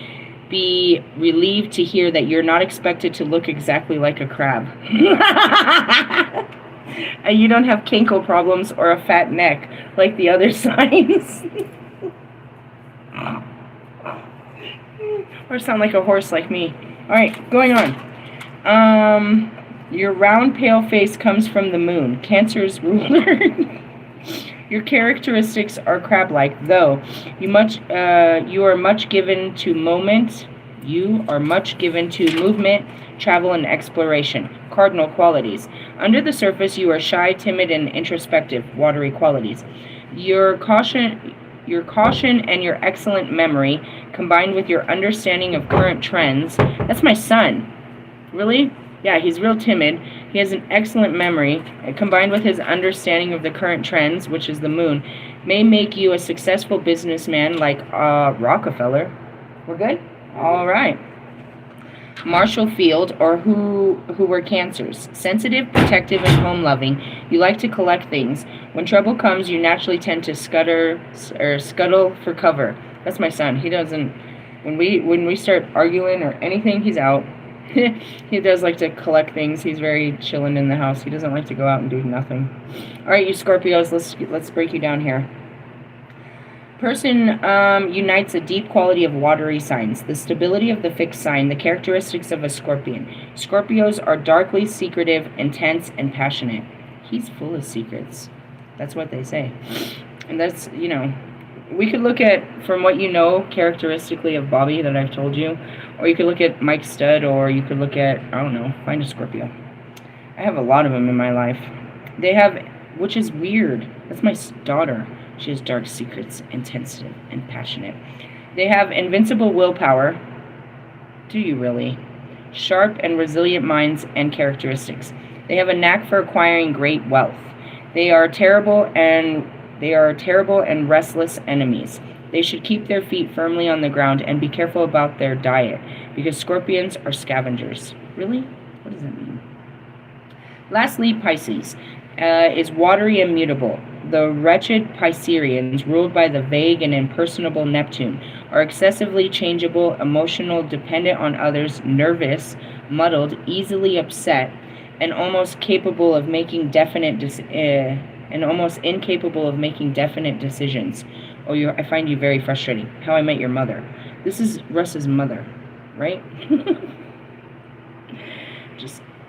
be relieved to hear that you're not expected to look exactly like a crab. And you don't have kinkle problems or a fat neck like the other signs. Or sound like a horse like me. Alright, going on. Your round, pale face comes from the moon, Cancer's ruler. Your characteristics are crab-like, though you are much given to movement, travel, and exploration. Cardinal qualities. Under the surface, you are shy, timid, and introspective. Watery qualities. Your caution and your excellent memory, combined with your understanding of current trends. That's my son. Really? Yeah, he's real timid. He has an excellent memory, combined with his understanding of the current trends, which is the moon, may make you a successful businessman like Rockefeller. We're good? All right. Marshall Field, or who were Cancers. Sensitive, protective, and home-loving. You like to collect things. When trouble comes, you naturally tend to scuttle for cover. That's my son. He doesn't... When we start arguing or anything, he's out. He does like to collect things. He's very chilling in the house. He doesn't like to go out and do nothing. All right, you Scorpios, let's break you down here. Person unites a deep quality of watery signs, the stability of the fixed sign, the characteristics of a scorpion. Scorpios are darkly secretive, intense, and passionate. He's full of secrets. That's what they say. And that's, we could look at, from what you know characteristically of Bobby that I've told you, or you could look at Mike Stud, or you could look at, I don't know, find a Scorpio. I have a lot of them in my life. They have, which is weird. That's my daughter. She has dark secrets, intensive, and passionate. They have invincible willpower. Do you really? Sharp and resilient minds and characteristics. They have a knack for acquiring great wealth. They are terrible and restless enemies. They should keep their feet firmly on the ground and be careful about their diet, because scorpions are scavengers. Really? What does that mean? Lastly, Pisces is watery and mutable. The wretched Pisceans, ruled by the vague and impersonable Neptune, are excessively changeable, emotional, dependent on others, nervous, muddled, easily upset, and almost incapable of making definite decisions. Oh, I find you very frustrating. How I Met Your Mother. This is Russ's mother, right?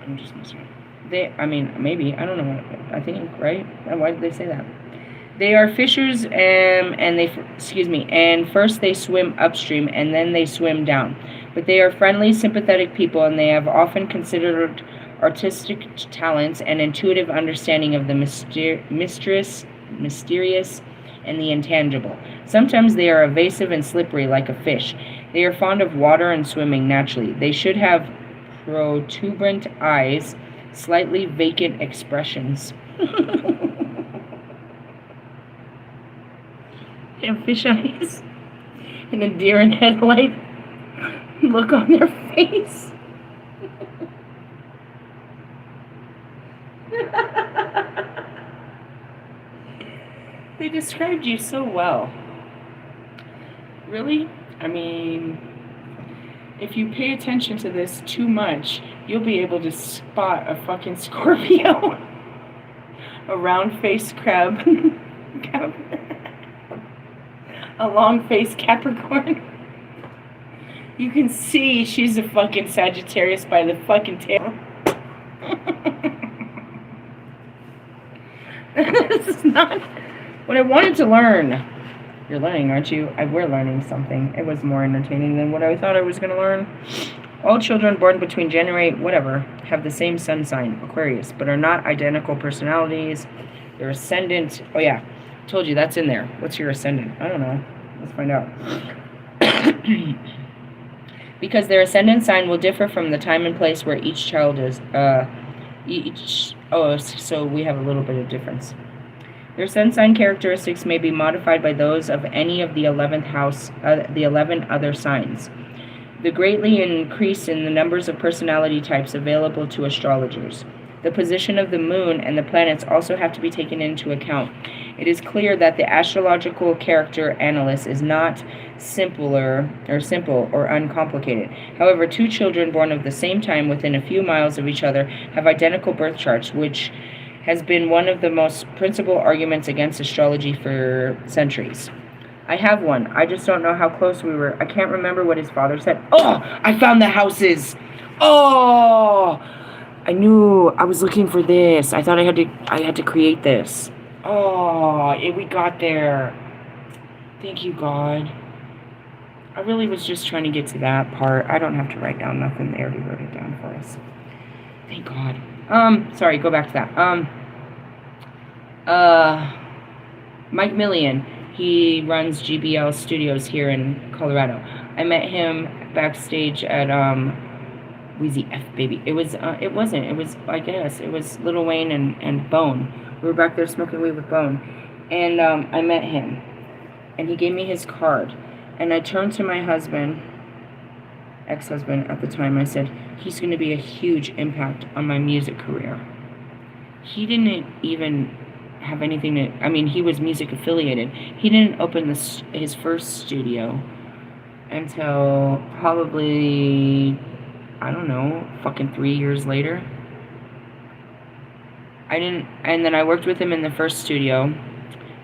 I'm just messing around. Maybe, I don't know, I think, right? Why did they say that? They are fishers, and first they swim upstream, and then they swim down. But they are friendly, sympathetic people, and they have often considered artistic talents and intuitive understanding of the mysterious, and the intangible. Sometimes they are evasive and slippery like a fish. They are fond of water and swimming naturally. They should have protuberant eyes, slightly vacant expressions. They have fish eyes and a deer in headlight look on their face. They described you so well. Really? I mean, if you pay attention to this too much, you'll be able to spot a fucking Scorpio. A round-faced crab. A long-faced Capricorn. You can see she's a fucking Sagittarius by the fucking tail. This is not what I wanted to learn. You're learning, aren't you? We're learning something. It was more entertaining than what I thought I was going to learn. All children born between January, whatever, have the same sun sign, Aquarius, but are not identical personalities. Their ascendant, oh yeah, told you that's in there. What's your ascendant? I don't know. Let's find out. Because their ascendant sign will differ from the time and place where each child is. So we have a little bit of difference. Their sun sign characteristics may be modified by those of any of the 11th house, the 11 other signs. The greatly increase in the numbers of personality types available to astrologers. The position of the moon and the planets also have to be taken into account. It is clear that the astrological character analysis is not simple or uncomplicated. However, two children born of the same time within a few miles of each other have identical birth charts, which has been one of the most principal arguments against astrology for centuries. I have one. I just don't know how close we were. I can't remember what his father said. Oh, I found the houses. Oh, I knew I was looking for this. I thought I had to create this. Oh, we got there. Thank you, God. I really was just trying to get to that part. I don't have to write down nothing. They already wrote it down for us. Thank God. Sorry, go back to that. Mike Millian, he runs GBL Studios here in Colorado. I met him backstage at, Wheezy F Baby. It was Lil Wayne and Bone. We were back there smoking weed with Bone. And, I met him. And he gave me his card. And I turned to my husband, ex-husband at the time, I said, he's going to be a huge impact on my music career. He didn't even have anything to, I mean, he was music affiliated. He didn't open his first studio until probably, I don't know, fucking 3 years later. And then I worked with him in the first studio.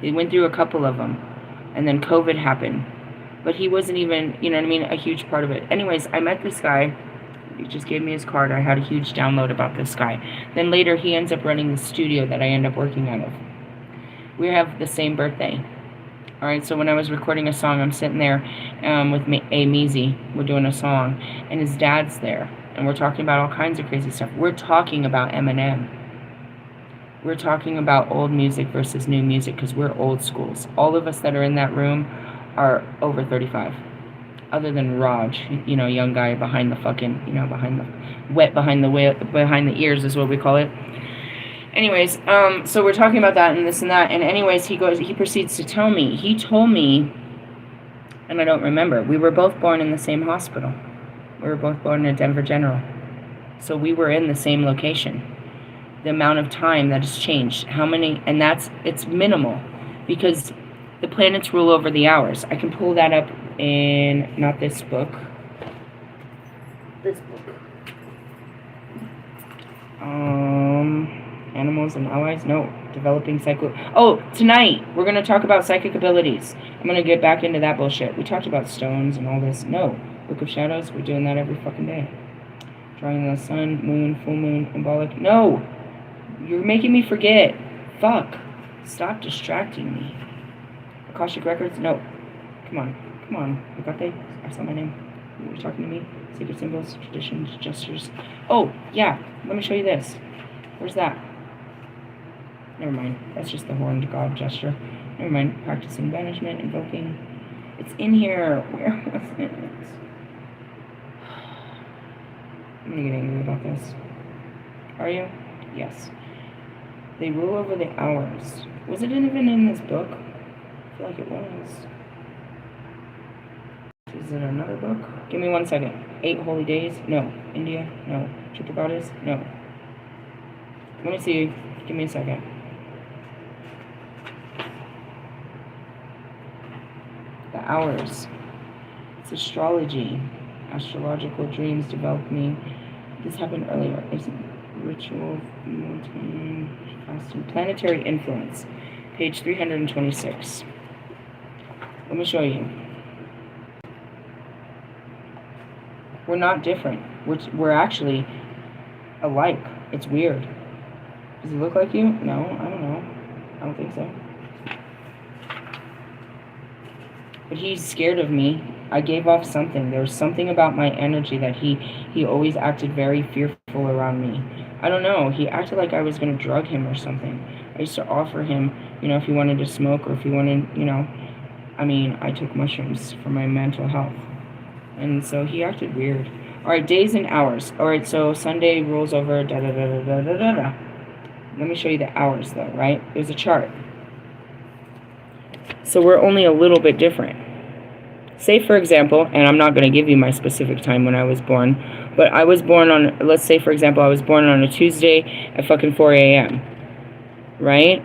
He went through a couple of them. And then COVID happened. But he wasn't even, you know what I mean, a huge part of it. Anyways, I met this guy. He just gave me his card. I had a huge download about this guy. Then later, he ends up running the studio that I end up working out of. We have the same birthday. All right, so when I was recording a song, I'm sitting there with Meezy. We're doing a song, and his dad's there. And we're talking about all kinds of crazy stuff. We're talking about Eminem. We're talking about old music versus new music because we're old schools. All of us that are in that room are over 35. Other than Raj, you know, young guy behind the fucking, you know, behind the ears is what we call it. Anyways, so we're talking about that and this and that. And anyways, he proceeds to tell me, he told me, and I don't remember, we were both born in the same hospital. We were both born at Denver General. So we were in the same location. The amount of time that has changed, and it's minimal because the planets rule over the hours. I can pull that up in, not this book. This book. Animals and Allies? No. Developing Psycho... Oh, tonight, we're going to talk about psychic abilities. I'm going to get back into that bullshit. We talked about stones and all this. No. Book of Shadows, we're doing that every fucking day. Drawing the sun, moon, full moon, symbolic. No! You're making me forget. Fuck. Stop distracting me. Akashic Records? No. Come on. Agate? I saw my name. You're talking to me. Sacred symbols, traditions, gestures. Oh, yeah. Let me show you this. Where's that? Never mind. That's just the horned god gesture. Never mind. Practicing banishment, invoking. It's in here. Where was it? I'm gonna get angry about this. Are you? Yes. They rule over the hours. Was it even in this book? I feel like it was. Is it another book? Give me 1 second. 8 Holy Days? No. India? No. Triple Goddess? No. Let me see. Give me a second. The hours. It's astrology. Astrological dreams develop me. This happened earlier. It's ritual, fasting, planetary influence. Page 326. Let me show you. We're not different. We're actually alike. It's weird. Does he look like you? No, I don't know. I don't think so. But he's scared of me. I gave off something. There was something about my energy that he always acted very fearful around me. I don't know. He acted like I was going to drug him or something. I used to offer him, if he wanted to smoke or if he wanted, I took mushrooms for my mental health. And so he acted weird. All right, days and hours. All right, so Sunday rolls over, da-da-da-da-da-da-da. Let me show you the hours, though, right? There's a chart. So we're only a little bit different. Say, for example, and I'm not going to give you my specific time when I was born, but I was born on, let's say, for example, I was born on a Tuesday at fucking 4 a.m., right?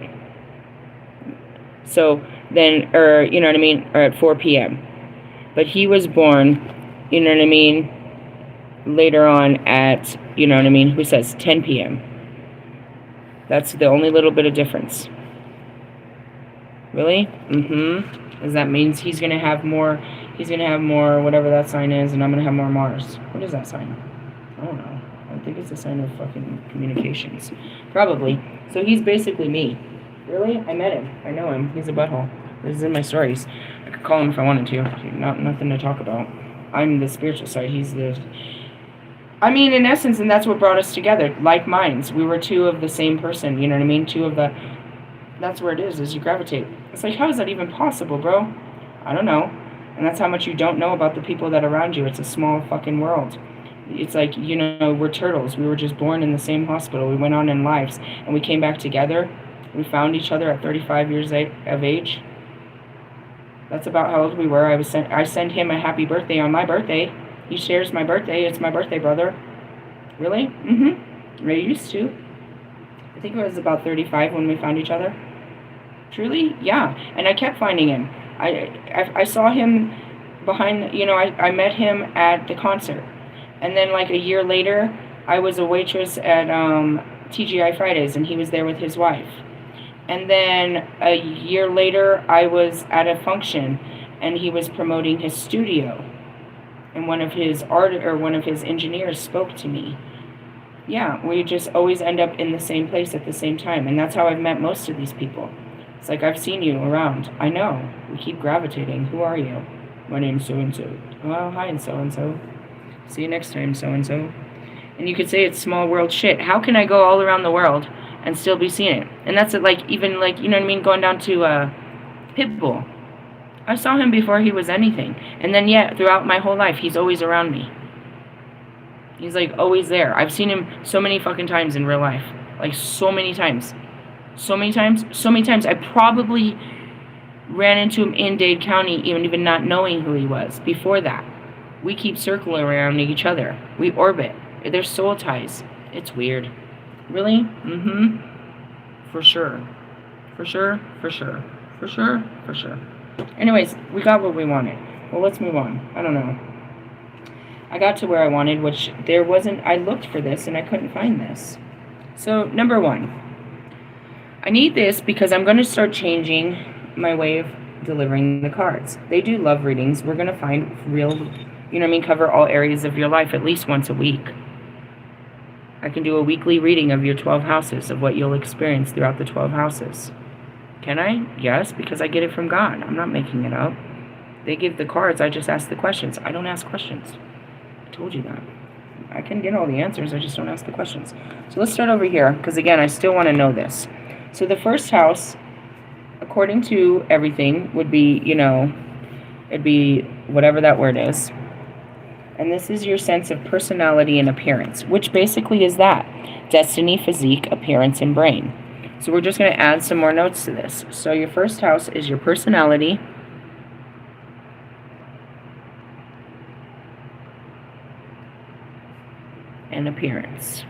So then, or at 4 p.m. But he was born, later on at, who says 10 p.m. That's the only little bit of difference. Really? Because that means he's going to have more, whatever that sign is, and I'm going to have more Mars. What is that sign? I don't know. I think it's a sign of fucking communications. Probably. So he's basically me. Really? I met him. I know him. He's a butthole. This is in my stories. I could call him if I wanted to. Nothing to talk about. I'm the spiritual side. He's the... in essence, and that's what brought us together. Like minds. We were two of the same person. You know what I mean? Two of the... That's where it is you gravitate. It's like, how is that even possible, bro? I don't know. And that's how much you don't know about the people that are around you. It's a small fucking world. It's like, we're turtles. We were just born in the same hospital. We went on in lives. And we came back together. We found each other at 35 years of age. That's about how old we were. I sent him a happy birthday on my birthday. He shares my birthday. It's my birthday, brother. Really? I used to. I think it was about 35 when we found each other. Truly? Yeah. And I kept finding him. I saw him behind, I met him at the concert. And then like a year later, I was a waitress at TGI Fridays, and he was there with his wife. And then a year later, I was at a function, and he was promoting his studio. And one of his engineers spoke to me. Yeah, we just always end up in the same place at the same time. And that's how I've met most of these people. It's like, I've seen you around. I know. We keep gravitating. Who are you? My name's so-and-so. Well, hi, so-and-so. See you next time, so-and-so. And you could say it's small world shit. How can I go all around the world and still be seeing it? And that's it, going down to Pitbull. I saw him before he was anything. And then, throughout my whole life, he's always around me. He's, always there. I've seen him so many fucking times in real life. So many times. So many times. I probably ran into him in Dade County, even not knowing who he was. Before that, we keep circling around each other. We orbit. There's soul ties. It's weird. Really? For sure. For sure. For sure. For sure. For sure. Anyways, we got what we wanted. Well, let's move on. I don't know. I got to where I wanted, which there wasn't... I looked for this, and I couldn't find this. So, number 1. I need this because I'm going to start changing my way of delivering the cards. They do love readings. We're going to find real... cover all areas of your life at least once a week. I can do a weekly reading of your 12 houses, of what you'll experience throughout the 12 houses. Can I? Yes, because I get it from God. I'm not making it up. They give the cards, I just ask the questions. I don't ask questions. I told you that. I can get all the answers, I just don't ask the questions. So let's start over here, because again, I still want to know this. So the first house, according to everything, would be, it'd be whatever that word is. And this is your sense of personality and appearance, which basically is that. Destiny, physique, appearance, and brain. So we're just going to add some more notes to this. So your first house is your personality, and appearance.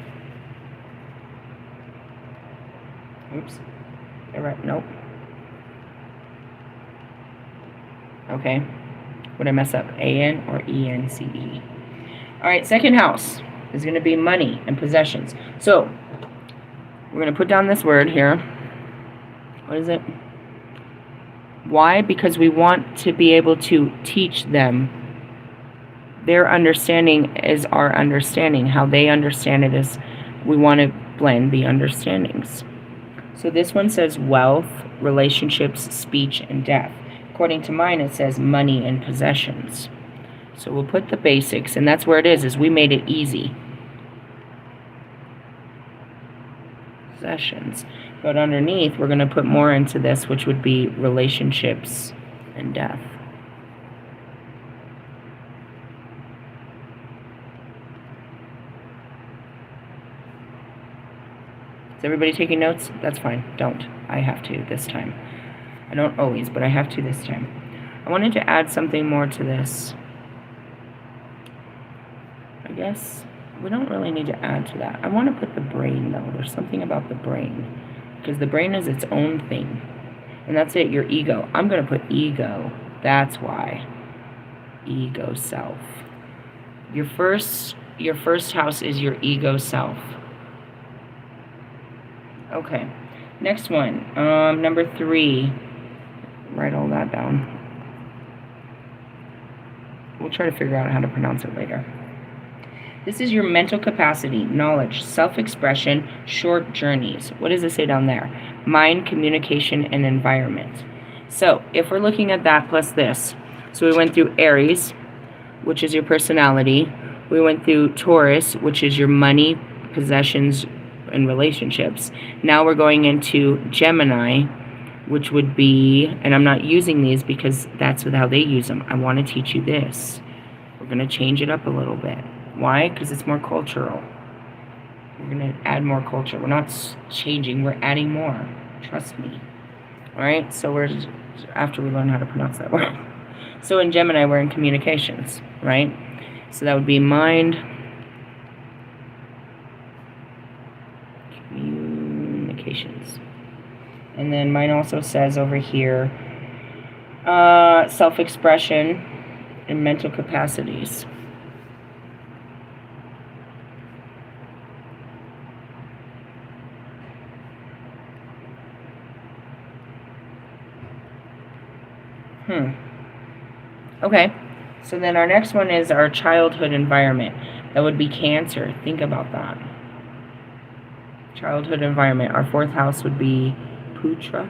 Oops. Right. Nope. Okay. Would I mess up? A-N or E-N-C-E? All right, second house is going to be money and possessions. So we're going to put down this word here. What is it? Why? Because we want to be able to teach them. Their understanding is our understanding. How they understand it is we want to blend the understandings. So this one says wealth, relationships, speech, and death. According to mine, it says money and possessions. So we'll put the basics, and that's where it is we made it easy. Possessions. But underneath, we're going to put more into this, which would be relationships and death. Is everybody taking notes? That's fine. Don't. I have to this time. I don't always, but I have to this time. I wanted to add something more to this. I guess we don't really need to add to that. I want to put the brain, though. There's something about the brain. Because the brain is its own thing. And that's it, your ego. I'm going to put ego. That's why. Ego self. Your first house is your ego self. Okay. Next one. Number 3. Write all that down. We'll try to figure out how to pronounce it later. This is your mental capacity, knowledge, self-expression, short journeys. What does it say down there? Mind, communication, and environment. So if we're looking at that plus this, so we went through Aries, which is your personality. We went through Taurus, which is your money, possessions, and relationships. Now we're going into Gemini, which would be, and I'm not using these because that's how they use them. I want to teach you this. We're going to change it up a little bit. Why? Because it's more cultural. We're going to add more culture. We're not changing, we're adding more. Trust me. Alright, so we're, after we learn how to pronounce that word. So in Gemini, we're in communications, right? So that would be mind, communications. And then mine also says over here, self-expression and mental capacities. Okay, so then our next one is our childhood environment. That would be Cancer. Think about that. Childhood environment. Our 4th house would be Putra.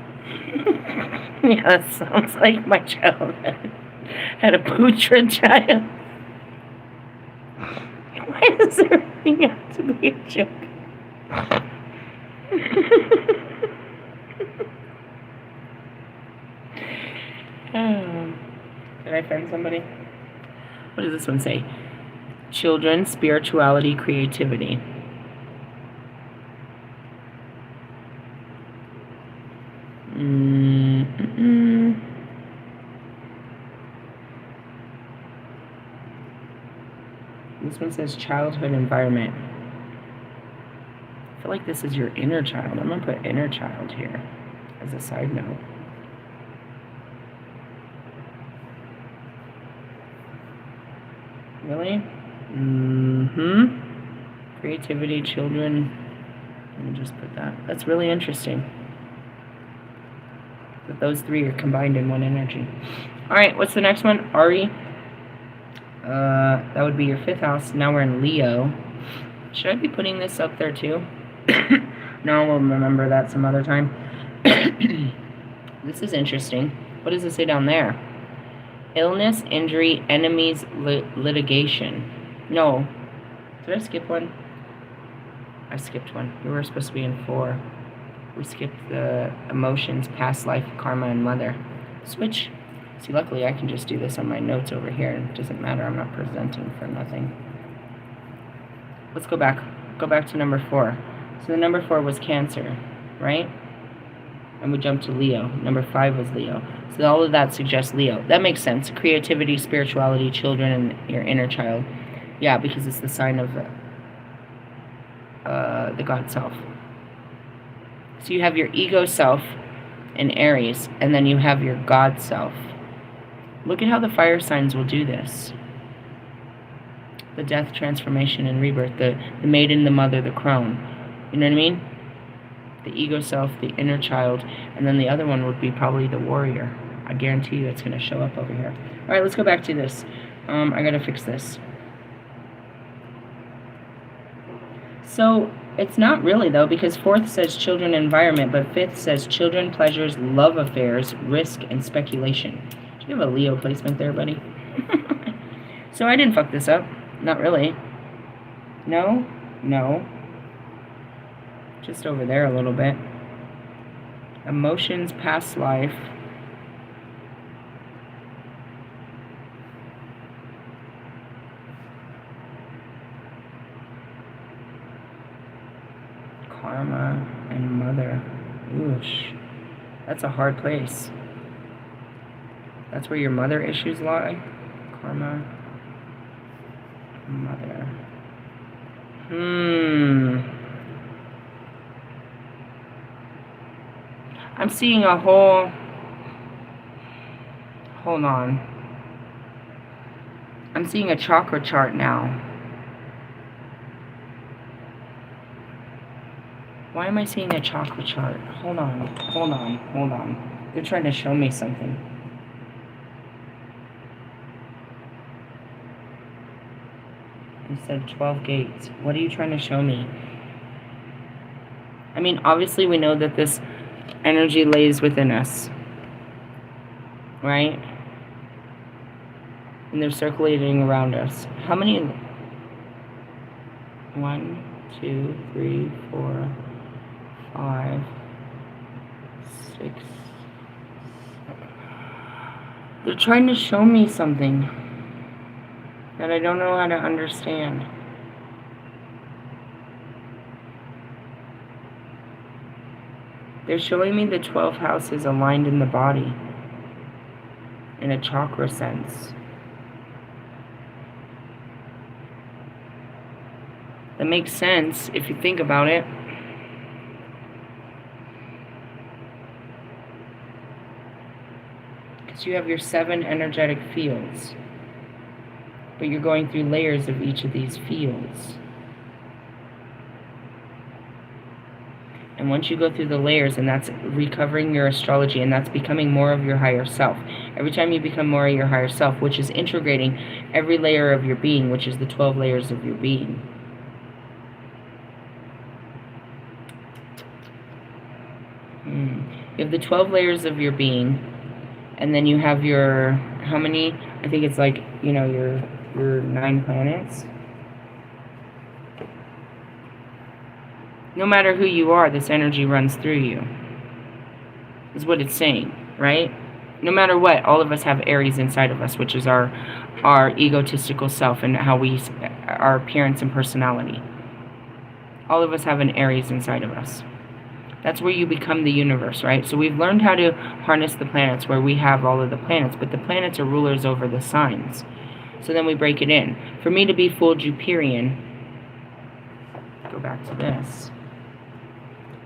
Yeah, that sounds like my childhood. Had a Putra child. Why does everything have to be a joke? Did I offend somebody? What does this one say? Children, spirituality, creativity. This one says childhood environment. I feel like this is your inner child. I'm going to put inner child here as a side note. Really? Creativity, children. Let me just put that. That's really interesting. That those 3 are combined in one energy. Alright, what's the next one? Ari. That would be your 5th house. Now we're in Leo. Should I be putting this up there too? No, we'll remember that some other time. This is interesting. What does it say down there? Illness, injury, enemies, litigation. No. Did I skip one? I skipped one. We were supposed to be in 4. We skipped the emotions, past life, karma, and mother. Switch. See, luckily I can just do this on my notes over here. It doesn't matter. I'm not presenting for nothing. Let's go back. Go back to number 4. So the number 4 was Cancer, right? And we jump to Leo. Number 5 was Leo. So all of that suggests Leo. That makes sense. Creativity, spirituality, children, and your inner child. Yeah, because it's the sign of the God self. So you have your ego self in Aries, and then you have your God self. Look at how the fire signs will do this. The death, transformation, and rebirth. The maiden, the mother, the crone. You know what I mean? The ego self, the inner child, and then the other one would be probably the warrior. I guarantee you it's going to show up over here. Alright, let's go back to this. I got to fix this. So, it's not really, though, because 4th says children and environment, but 5th says children, pleasures, love affairs, risk, and speculation. Do you have a Leo placement there, buddy? So I didn't fuck this up. Not really. No? No. Just over there a little bit. Emotions, past life. Karma and mother. Oosh. That's a hard place. That's where your mother issues lie. Karma. Mother. I'm seeing a whole... Hold on. I'm seeing a chakra chart now. Why am I seeing a chakra chart? Hold on. Hold on. Hold on. They're trying to show me something. You said 12 gates. What are you trying to show me? I mean, obviously we know that this energy lays within us. Right? And they're circulating around us. How many? 1, 2, 3, 4, 5, 6. They're trying to show me something that I don't know how to understand. They're showing me the 12 houses aligned in the body in a chakra sense. That makes sense if you think about it. Because you have your 7 energetic fields. But you're going through layers of each of these fields. And once you go through the layers, and that's recovering your astrology, and that's becoming more of your higher self. Every time you become more of your higher self, which is integrating every layer of your being, which is the 12 layers of your being. You have the 12 layers of your being, and then you have your, how many? I think it's like, you know, your 9 planets. No matter who you are, this energy runs through you. Is what it's saying, right? No matter what, all of us have Aries inside of us, which is our egotistical self and how we, our appearance and personality. All of us have an Aries inside of us. That's where you become the universe, right? So we've learned how to harness the planets, where we have all of the planets, but the planets are rulers over the signs. So then we break it in. For me to be full Jupiterian, go back to this,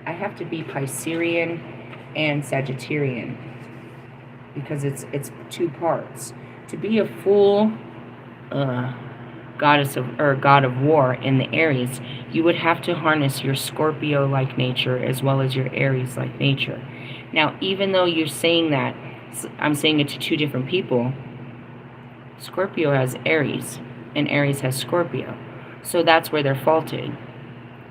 I have to be Piscean and Sagittarian, because it's 2 parts. To be a full goddess of, or god of war in the Aries, you would have to harness your Scorpio-like nature as well as your Aries-like nature. Now, even though you're saying that, I'm saying it to 2 different people, Scorpio has Aries, and Aries has Scorpio. So that's where they're faulted.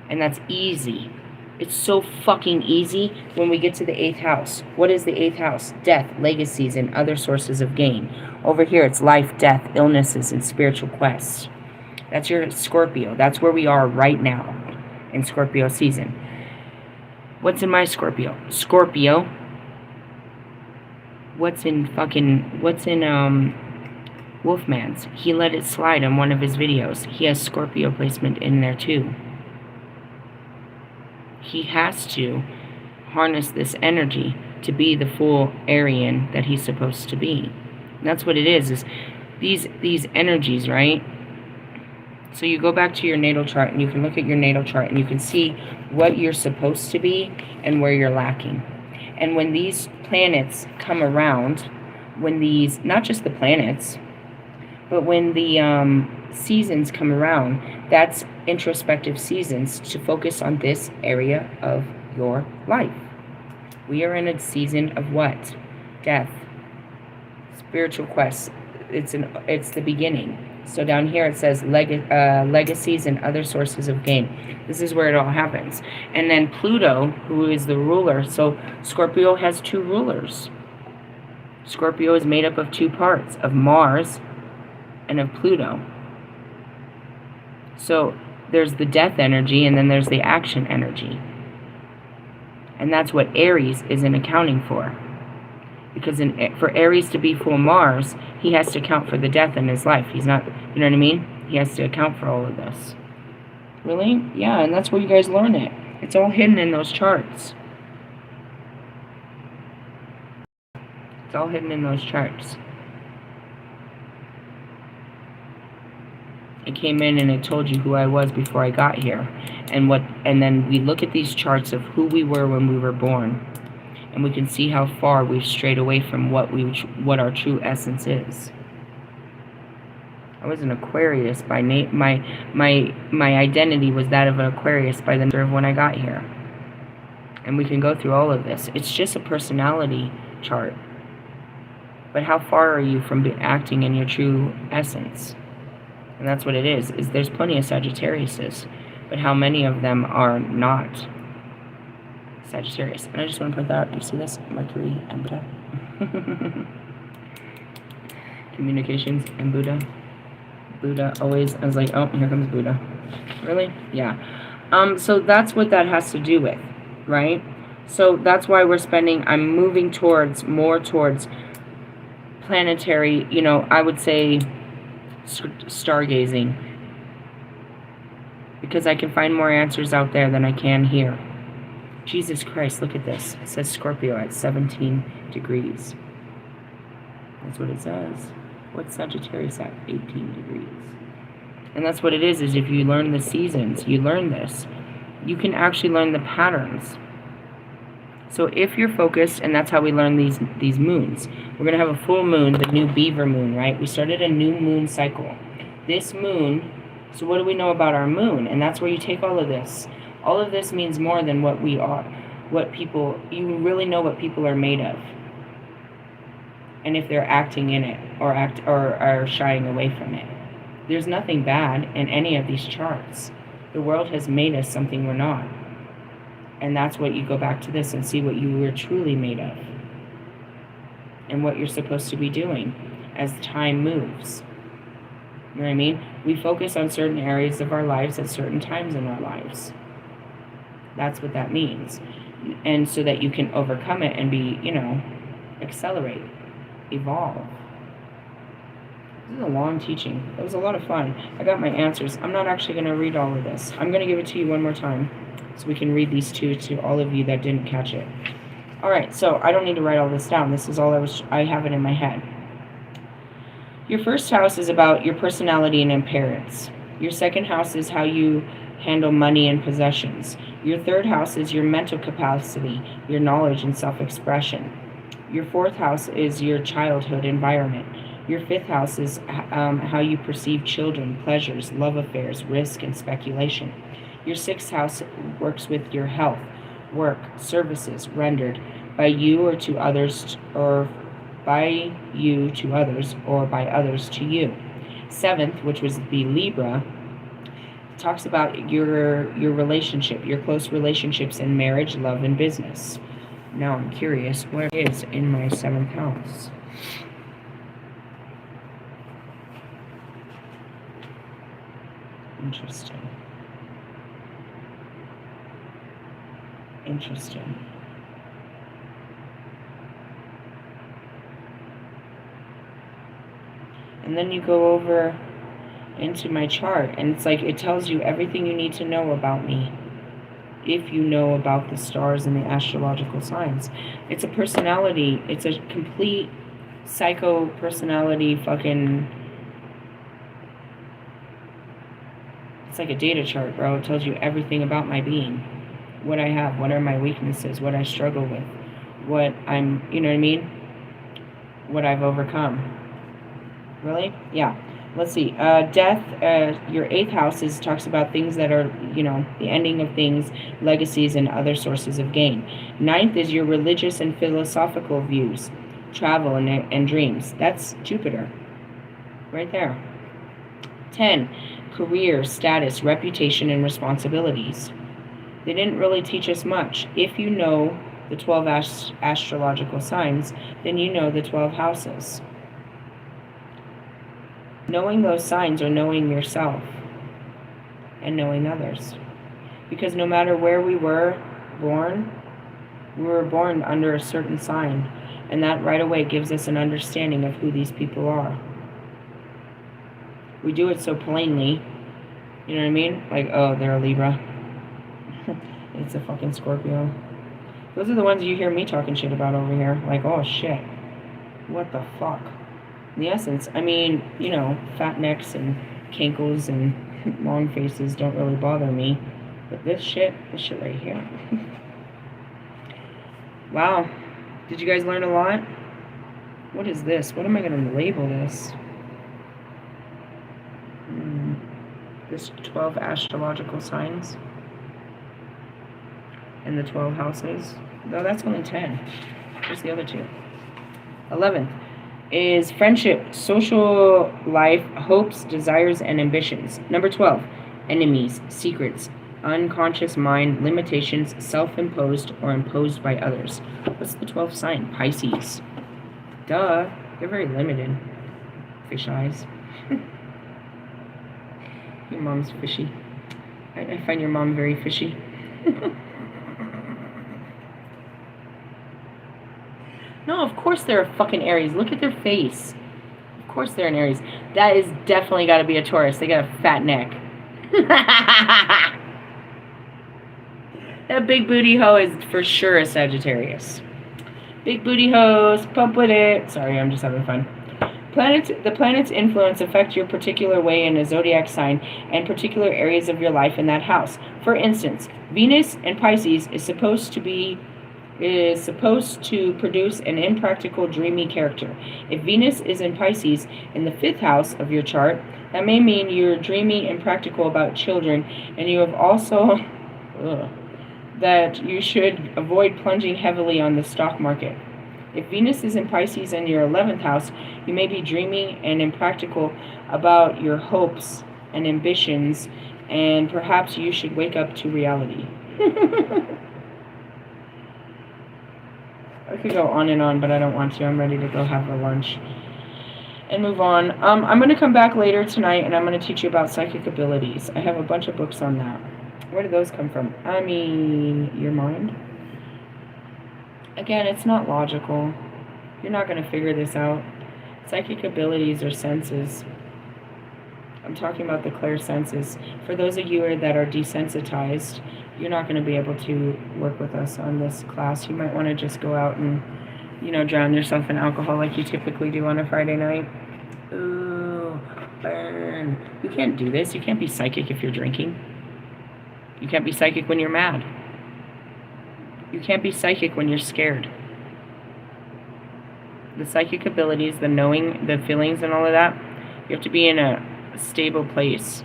And that's easy. It's so fucking easy when we get to the 8th house. What is the 8th house? Death, legacies, and other sources of gain. Over here, it's life, death, illnesses, and spiritual quests. That's your Scorpio. That's where we are right now in Scorpio season. What's in my Scorpio? Scorpio. What's in Wolfman's? He let it slide on one of his videos. He has Scorpio placement in there too. He has to harness this energy to be the full Aryan that he's supposed to be. And that's what it is these energies, right? So you go back to your natal chart and you can look at your natal chart and you can see what you're supposed to be and where you're lacking. And when these planets come around, when these, not just the planets, but when the seasons come around, that's introspective seasons to focus on this area of your life. We are in a season of what? Death. Spiritual quests. It's the beginning. So down here it says legacies and other sources of gain. This is where it all happens. And then Pluto, who is the ruler. So Scorpio has two rulers. Scorpio is made up of two parts, of Mars and of Pluto. So there's the death energy and then there's the action energy. And that's what Aries isn't accounting for. Because for Aries to be full Mars, he has to account for the death in his life. He's not, you know what I mean? He has to account for all of this. Really? Yeah, and that's where you guys learn it. It's all hidden in those charts. It's all hidden in those charts. It came in and it told you who I was before I got here. And then we look at these charts of who we were when we were born. And we can see how far we've strayed away from what our true essence is. I was an Aquarius by my identity was that of an Aquarius by the of when I got here. And we can go through all of this. It's just a personality chart. But how far are you from acting in your true essence? And that's what it is there's plenty of Sagittariuses, but how many of them are not Sagittarius? And I just want to point that out. Do you see this? Mercury and Buddha. Communications and Buddha. Buddha always, I was like, oh, here comes Buddha. Really? Yeah. So that's what that has to do with, right? So that's why I'm moving more towards planetary, I would say stargazing. Because I can find more answers out there than I can here. Jesus Christ, look at this. It says Scorpio at 17 degrees. That's what it says. What's Sagittarius at 18 degrees? And that's what it is if you learn the seasons, you learn this. You can actually learn the patterns. So if you're focused, and that's how we learn these moons. We're going to have a full moon, the new beaver moon, right? We started a new moon cycle. This moon, so what do we know about our moon? And that's where you take all of this. All of this means more than what we are. You really know what people are made of. And if they're acting in it or are shying away from it. There's nothing bad in any of these charts. The world has made us something we're not. And that's what you go back to this and see what you were truly made of. And what you're supposed to be doing as time moves. You know what I mean? We focus on certain areas of our lives at certain times in our lives. That's what that means. And so that you can overcome it and be, accelerate, evolve. This is a long teaching. It was a lot of fun. I got my answers. I'm not actually going to read all of this. I'm going to give it to you one more time so we can read these two to all of you that didn't catch it. All right, so I don't need to write all this down. This is all I have it in my head. Your first house is about your personality and appearance. Your second house is how you handle money and possessions. Your third house is your mental capacity, your knowledge and self-expression. Your fourth house is your childhood environment. Your fifth house is how you perceive children, pleasures, love affairs, risk, and speculation. Your sixth house works with your health, work, services rendered by you or to others, or by you to others, or by others to you. Seventh, which was the Libra, talks about your relationship, your close relationships in marriage, love, and business. Now I'm curious, where is in my seventh house? Interesting. And then you go over into my chart, and it's like it tells you everything you need to know about me. if you know about the stars and the astrological signs. It's a personality. It's a complete psycho personality fucking... It's like a data chart, bro. It tells you everything about my being. What I have, what are my weaknesses, what I struggle with, what I'm, you know what I mean? What I've overcome. Really? Yeah. Let's see. Death, your 8th house talks about things that are, you know, the ending of things, legacies, and other sources of gain. 9th is your religious and philosophical views, travel and dreams. That's Jupiter. Right there. 10. Career, status, reputation, and responsibilities. They didn't really teach us much. If you know the 12 astrological signs, then you know the 12 houses. Knowing those signs are knowing yourself and knowing others. Because no matter where we were born under a certain sign, and that right away gives us an understanding of who these people are. We do it so plainly, you know what I mean? Like, oh, they're a Libra. It's a fucking Scorpio. Those are the ones you hear me talking shit about over here. Like, oh shit, what the fuck? In the essence, I mean, you know, fat necks and cankles and long faces don't really bother me. But this shit right here. Wow. Did you guys learn a lot? What is this? What am I going to label this? This 12 astrological signs. And the 12 houses. No, that's only 10. Where's the other 2? 11th is friendship, social life, hopes, desires, and ambitions. Number 12, enemies, secrets, unconscious mind, limitations, self-imposed or imposed by others. What's the 12th sign? Pisces. Duh, they're very limited. Fish eyes. Your mom's fishy. I find your mom very fishy. No, of course they're a fucking Aries. Look at their face. Of course they're an Aries. That is definitely got to be a Taurus. They got a fat neck. That big booty hoe is for sure a Sagittarius. Big booty hoes, pump with it. Sorry, I'm just having fun. The planet's influence affect your particular way in a zodiac sign and particular areas of your life in that house. For instance, Venus in Pisces is supposed to produce an impractical, dreamy character. If Venus is in Pisces in the 5th house of your chart, that may mean you're dreamy and practical about children, and you have also that you should avoid plunging heavily on the stock market. If Venus is in Pisces in your 11th house, you may be dreamy and impractical about your hopes and ambitions, and perhaps you should wake up to reality. I could go on and on, but I don't want to. I'm ready to go have a lunch and move on. I'm going to come back later tonight, and I'm going to teach you about psychic abilities. I have a bunch of books on that. Where do those come from? I mean, your mind. Again, it's not logical. You're not going to figure this out. Psychic abilities are senses. I'm talking about the clear senses. For those of you that are desensitized, you're not going to be able to work with us on this class. You might want to just go out and, you know, drown yourself in alcohol like you typically do on a Friday night. Ooh, burn. You can't do this. You can't be psychic if you're drinking. You can't be psychic when you're mad. You can't be psychic when you're scared. The psychic abilities, the knowing, the feelings and all of that, you have to be in a stable place.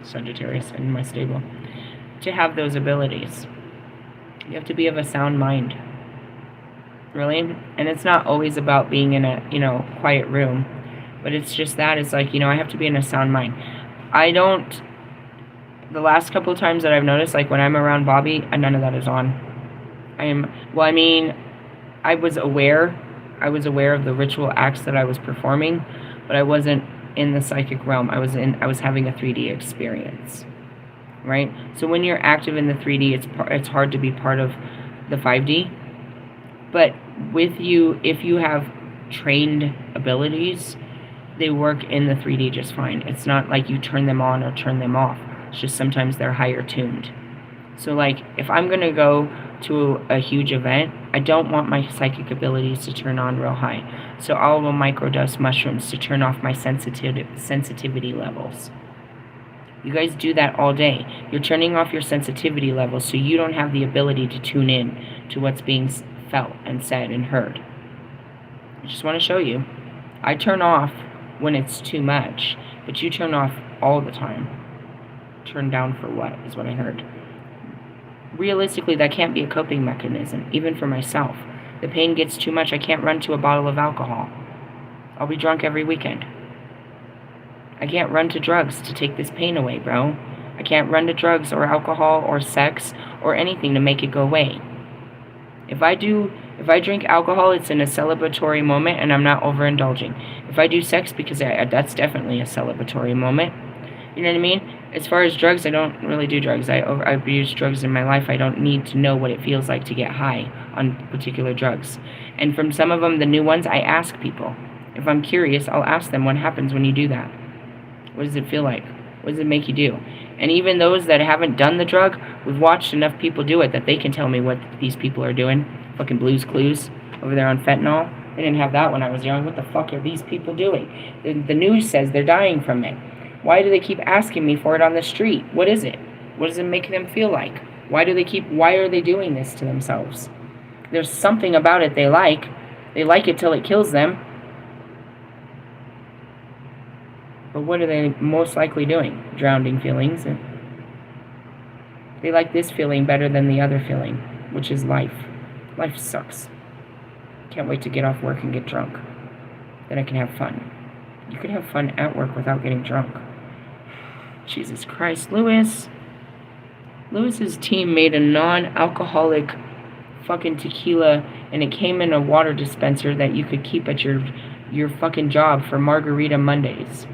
Sagittarius in my stable. To have those abilities. You have to be of a sound mind. Really? And it's not always about being in a, you know, quiet room. But it's just that. It's like, you know, I have to be in a sound mind. The last couple of times that I've noticed, like when I'm around Bobby, none of that is on. I was aware of the ritual acts that I was performing, but I wasn't in the psychic realm. I was having a 3D experience, right? So when you're active in the 3D, it's hard to be part of the 5D. But with you, if you have trained abilities, they work in the 3D just fine. It's not like you turn them on or turn them off. It's just sometimes they're higher tuned. So, like, if I'm going to go to a huge event, I don't want my psychic abilities to turn on real high. So I will microdose mushrooms to turn off my sensitivity levels. You guys do that all day. You're turning off your sensitivity levels so you don't have the ability to tune in to what's being felt and said and heard. I just want to show you. I turn off when it's too much, but you turn off all the time. Turn down for what is what I heard. Realistically, that can't be a coping mechanism, even for myself. The pain gets too much, I can't run to a bottle of alcohol. I'll be drunk every weekend. I can't run to drugs to take this pain away, bro. I can't run to drugs or alcohol or sex or anything to make it go away. If I drink alcohol, it's in a celebratory moment and I'm not overindulging. If I do sex, because that's definitely a celebratory moment. You know what I mean? As far as drugs, I don't really do drugs. I've used drugs in my life. I don't need to know what it feels like to get high on particular drugs. And from some of them, the new ones, I ask people. If I'm curious, I'll ask them what happens when you do that. What does it feel like? What does it make you do? And even those that haven't done the drug, we've watched enough people do it that they can tell me what these people are doing. Fucking Blue's Clues over there on fentanyl. They didn't have that when I was young. What the fuck are these people doing? The news says they're dying from it. Why do they keep asking me for it on the street? What is it? What does it make them feel like? Why are they doing this to themselves? There's something about it they like. They like it till it kills them. But what are they most likely doing? Drowning feelings. They like this feeling better than the other feeling, which is life. Life sucks. Can't wait to get off work and get drunk. Then I can have fun. You can have fun at work without getting drunk. Jesus Christ, Lewis's team made a non-alcoholic fucking tequila, and it came in a water dispenser that you could keep at your fucking job for Margarita Mondays.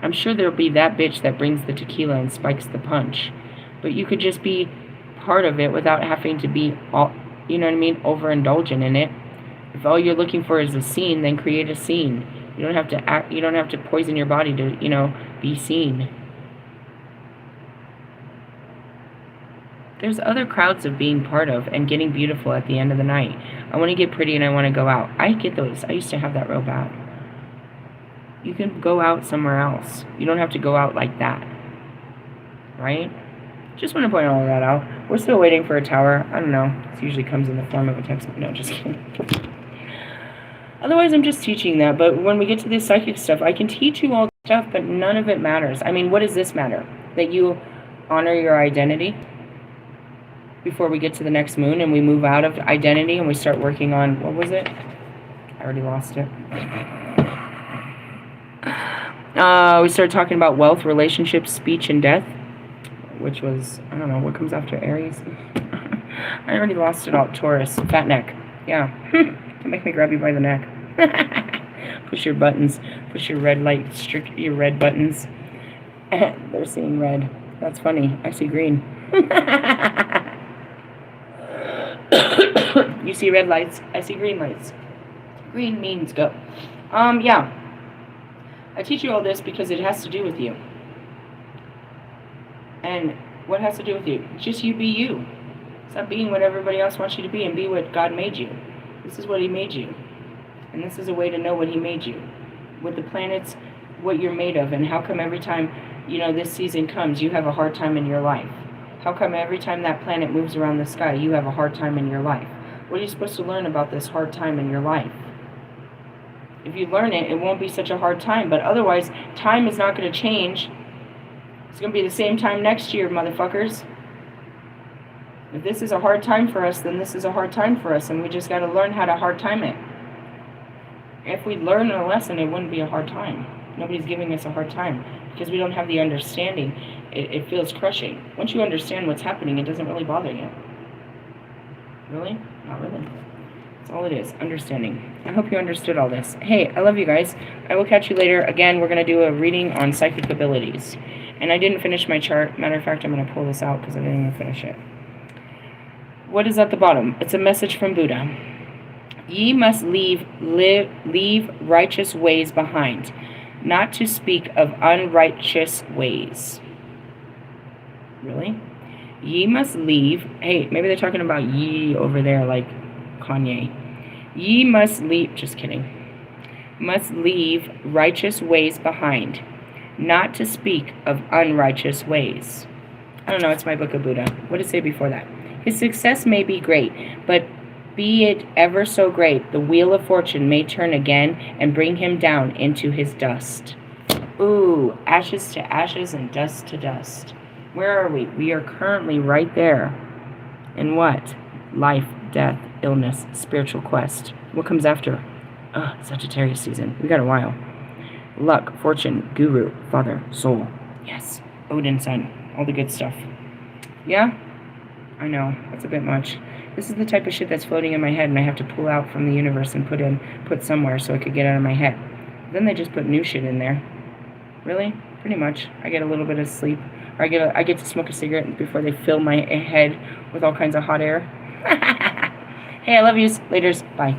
I'm sure there'll be that bitch that brings the tequila and spikes the punch, but you could just be part of it without having to be all, you know what I mean, overindulgent in it. If all you're looking for is a scene, then create a scene. You don't have to act. You don't have to poison your body to, be seen. There's other crowds of being part of and getting beautiful at the end of the night. I want to get pretty and I want to go out. I get those. I used to have that real bad. You can go out somewhere else. You don't have to go out like that. Right? Just want to point all that out. We're still waiting for a tower. I don't know. It usually comes in the form of a text. No, just kidding. Otherwise, I'm just teaching that. But when we get to this psychic stuff, I can teach you all the stuff, but none of it matters. I mean, what does this matter? That you honor your identity before we get to the next moon and we move out of identity and we start working on, what was it? I already lost it. We started talking about wealth, relationships, speech, and death, which was, I don't know, what comes after Aries? I already lost it all. Taurus, fat neck. Yeah. Don't make me grab you by the neck. Push your buttons. Push your red light, your red buttons. They're seeing red. That's funny. I see green. You see red lights. I see green lights. Green means go. Yeah. I teach you all this because it has to do with you. And what has to do with you? Just you be you. Stop being what everybody else wants you to be and be what God made you. This is what He made you. And this is a way to know what He made you. With the planets, what you're made of. And how come every time, this season comes, you have a hard time in your life? How come every time that planet moves around the sky, you have a hard time in your life? What are you supposed to learn about this hard time in your life? If you learn it, it won't be such a hard time. But otherwise, time is not going to change. It's going to be the same time next year, motherfuckers. If this is a hard time for us, then this is a hard time for us, and we just got to learn how to hard time it. If we learn a lesson, it wouldn't be a hard time. Nobody's giving us a hard time because we don't have the understanding. It feels crushing. Once you understand what's happening, it doesn't really bother you. Really? Not really. That's all it is, understanding. I hope you understood all this. Hey, I love you guys. I will catch you later. Again, we're going to do a reading on psychic abilities. And I didn't finish my chart. Matter of fact, I'm going to pull this out because I didn't even finish it. What is at the bottom? It's a message from Buddha. Ye must leave righteous ways behind, not to speak of unrighteous ways. Really? Ye must leave. Hey, maybe they're talking about ye over there, like Kanye. Ye must leave. Just kidding. Must leave righteous ways behind, not to speak of unrighteous ways. I don't know, it's my book of Buddha. What did it say before that? His success may be great, but be it ever so great, the wheel of fortune may turn again and bring him down into his dust. Ooh, ashes to ashes and dust to dust. Where are we? We are currently right there. In what? Life, death, illness, spiritual quest. What comes after? Sagittarius season. We got a while. Luck, fortune, guru, father, soul. Yes, Odin, son. All the good stuff. Yeah? I know. That's a bit much. This is the type of shit that's floating in my head and I have to pull out from the universe and put somewhere so it could get out of my head. Then they just put new shit in there. Really? Pretty much. I get a little bit of sleep. Or I get to smoke a cigarette before they fill my head with all kinds of hot air. Hey, I love yous. Laters. Bye.